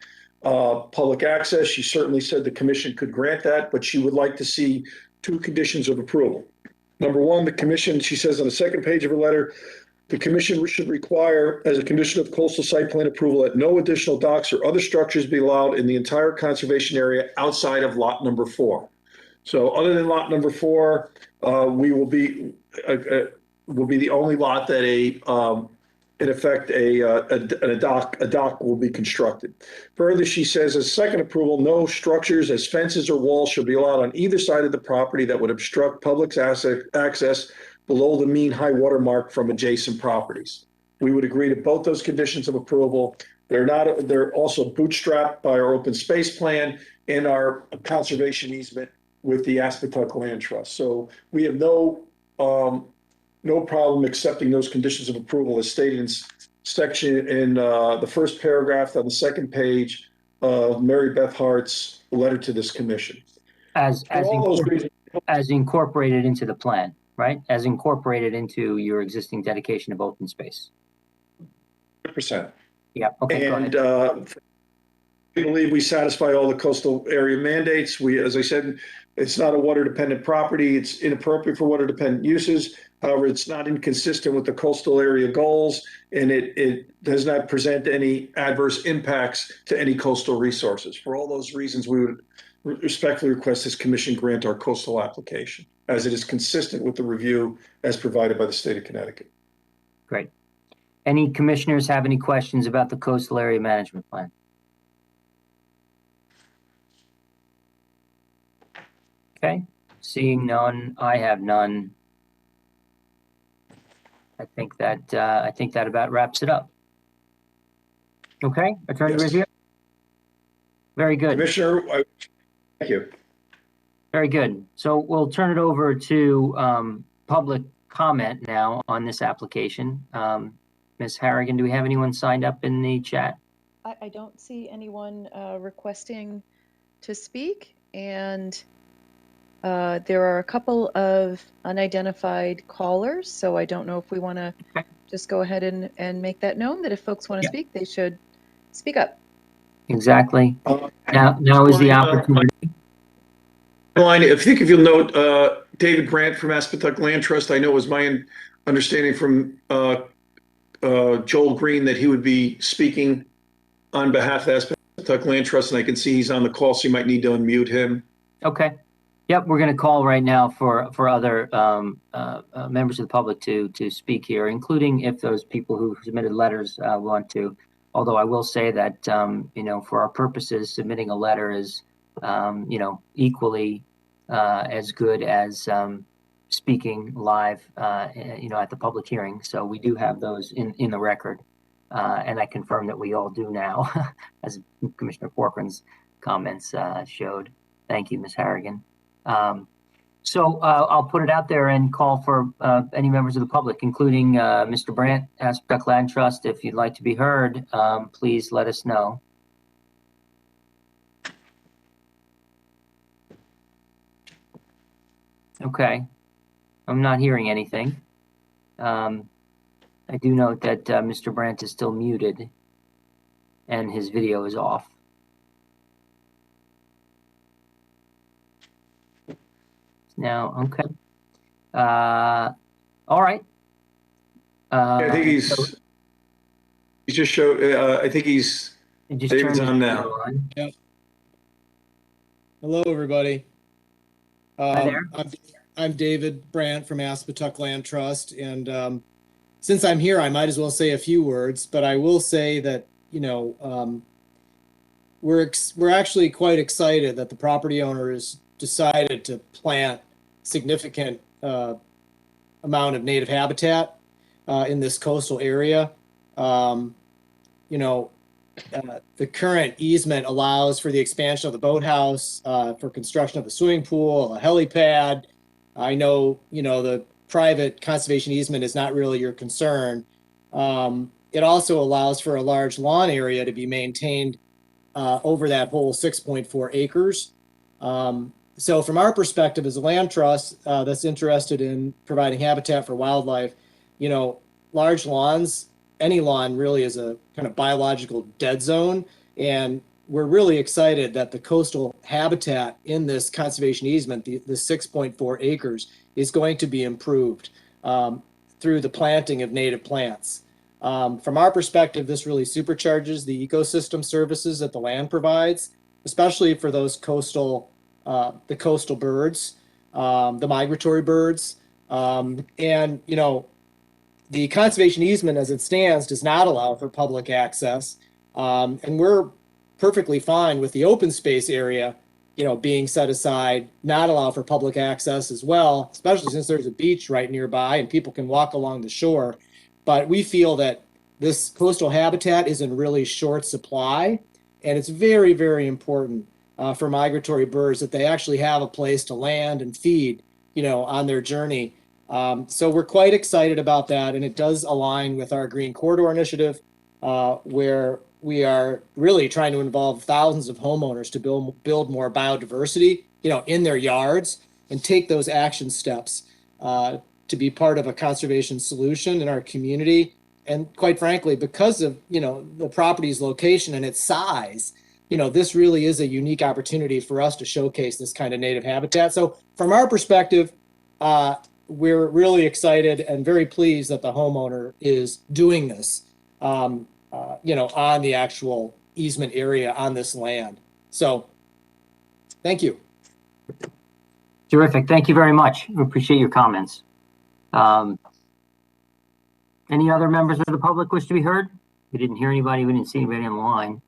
public access, she certainly said the commission could grant that, but she would like to see 2 conditions of approval. Number 1, the commission, she says on the 2nd page of her letter, the commission should require, as a condition of coastal site plan approval, that no additional docks or other structures be allowed in the entire conservation area outside of lot number 4. So other than lot number 4, we will be the only lot that in effect a dock will be constructed. Further, she says, as second approval, no structures as fences or walls shall be allowed on either side of the property that would obstruct public access below the mean high water mark from adjacent properties. We would agree to both those conditions of approval. They're also bootstrapped by our open space plan and our conservation easement with the Aspetuck Land Trust. So we have no problem accepting those conditions of approval as stated in the 1st paragraph on the 2nd page of Mary Beth Hart's letter to this commission. As incorporated into the plan, right? As incorporated into your existing dedication of open space. 100%. Yeah, okay, and, go ahead. We believe we satisfy all the coastal area mandates. As I said, it's not a water dependent property. It's inappropriate for water dependent uses. However, it's not inconsistent with the coastal area goals, and it does not present any adverse impacts to any coastal resources. For all those reasons, we would respectfully request this commission grant our coastal application, as it is consistent with the review as provided by the state of Connecticut. Great. Any commissioners have any questions about the coastal area management plan? Okay, seeing none, I have none. I think that about wraps it up. Okay, Attorney Rizzio? Very good. Commissioner, thank you. Very good. So we'll turn it over to public comment now on this application. Ms. Harrigan, do we have anyone signed up in the chat? I don't see anyone requesting to speak, and there are a couple of unidentified callers, so I don't know if we want to just go ahead and make that known, that if folks want to speak, they should speak up. Exactly. Now is the opportunity. If you'll note, David Grant from Aspetuck Land Trust, I know it was my understanding from Joel Green that he would be speaking on behalf of Aspetuck Land Trust, and I can see he's on the call, so you might need to unmute him. Okay. Yep, we're going to call right now for other members of the public to speak here, including if those people who submitted letters want to. Although I will say that for our purposes, submitting a letter is equally as good as speaking live at the public hearing. So we do have those in the record, and I confirm that we all do now, as Commissioner Corcoran's comments showed. Thank you, Ms. Harrigan. So I'll put it out there and call for any members of the public, including Mr. Brandt, Aspetuck Land Trust. If you'd like to be heard, please let us know. Okay, I'm not hearing anything. I do note that Mr. Brandt is still muted and his video is off. Now, okay. All right. I think he's just showed. I think David's on now. Yep. Hello, everybody. Hi there. I'm David Brandt from Aspetuck Land Trust, and since I'm here, I might as well say a few words. But I will say that we're actually quite excited that the property owner has decided to plant significant amount of native habitat in this coastal area. The current easement allows for the expansion of the boathouse, for construction of a swimming pool, a helipad. I know, the private conservation easement is not really your concern. It also allows for a large lawn area to be maintained over that whole 6.4 acres. So from our perspective as a land trust that's interested in providing habitat for wildlife, large lawns, any lawn really is a kind of biological dead zone. And we're really excited that the coastal habitat in this conservation easement, the 6.4 acres, is going to be improved through the planting of native plants. From our perspective, this really supercharges the ecosystem services that the land provides, especially for those the coastal birds, the migratory birds. The conservation easement as it stands does not allow for public access. And we're perfectly fine with the open space area, being set aside, not allow for public access as well, especially since there's a beach right nearby and people can walk along the shore. But we feel that this coastal habitat is in really short supply, and it's very, very important for migratory birds that they actually have a place to land and feed, on their journey. So we're quite excited about that, and it does align with our Green Corridor Initiative, where we are really trying to involve thousands of homeowners to build more biodiversity, in their yards, and take those action steps to be part of a conservation solution in our community. And quite frankly, because of the property's location and its size, this really is a unique opportunity for us to showcase this kind of native habitat. So from our perspective, we're really excited and very pleased that the homeowner is doing this, on the actual easement area on this land. So thank you. Terrific. Thank you very much. We appreciate your comments. Any other members of the public wish to be heard? We didn't hear anybody. We didn't see anybody on the line.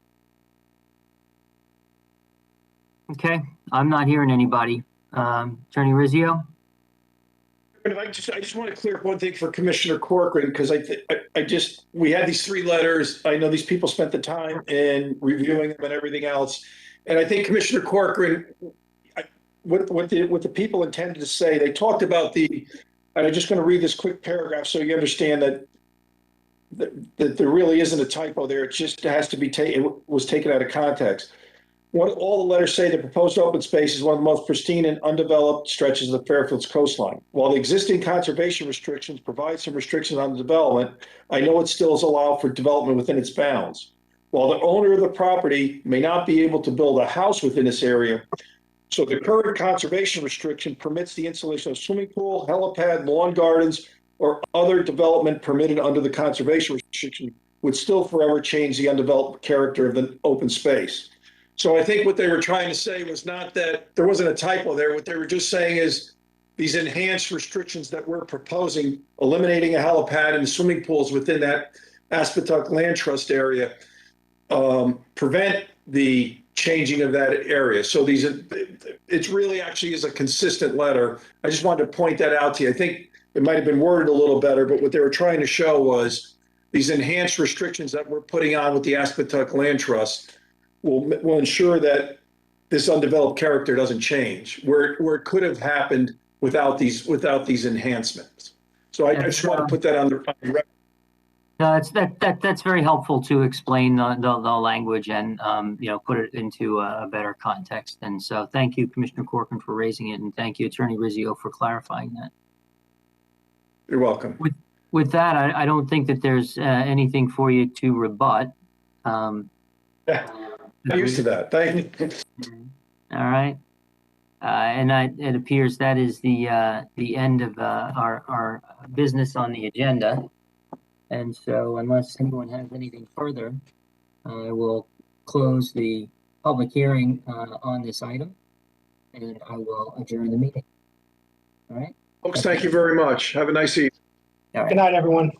Okay, I'm not hearing anybody. Attorney Rizzio? I just want to clear up one thing for Commissioner Corcoran, because we had these three letters. I know these people spent the time in reviewing them and everything else. And I think Commissioner Corcoran, what the people intended to say. They talked about and I'm just going to read this quick paragraph so you understand that there really isn't a typo there. It just has to be it was taken out of context. All the letters say the proposed open space is one of the most pristine and undeveloped stretches of the Fairfield's coastline. While the existing conservation restrictions provide some restrictions on the development, I know it still is allowed for development within its bounds. While the owner of the property may not be able to build a house within this area, so the current conservation restriction permits the installation of swimming pool, helipad, lawn gardens, or other development permitted under the conservation restriction would still forever change the undeveloped character of the open space. So I think what they were trying to say was not that there wasn't a typo there. What they were just saying is these enhanced restrictions that we're proposing, eliminating a helipad and swimming pools within that Aspetuck Land Trust area, prevent the changing of that area. So it's really actually is a consistent letter. I just wanted to point that out to you. I think it might have been worded a little better, but what they were trying to show was these enhanced restrictions that we're putting on with the Aspetuck Land Trust will ensure that this undeveloped character doesn't change where it could have happened without these enhancements. So I just want to put that on the record. No, that's very helpful to explain the language and put it into a better context. And so thank you, Commissioner Corcoran, for raising it, and thank you, Attorney Rizzio, for clarifying that. You're welcome. With that, I don't think that there's anything for you to rebut. Yeah, I'm used to that. Thank you. All right. And it appears that is the end of our business on the agenda. And so unless anyone has anything further, I will close the public hearing on this item, and I will adjourn the meeting. All right. Folks, thank you very much. Have a nice evening. All right. Good night, everyone.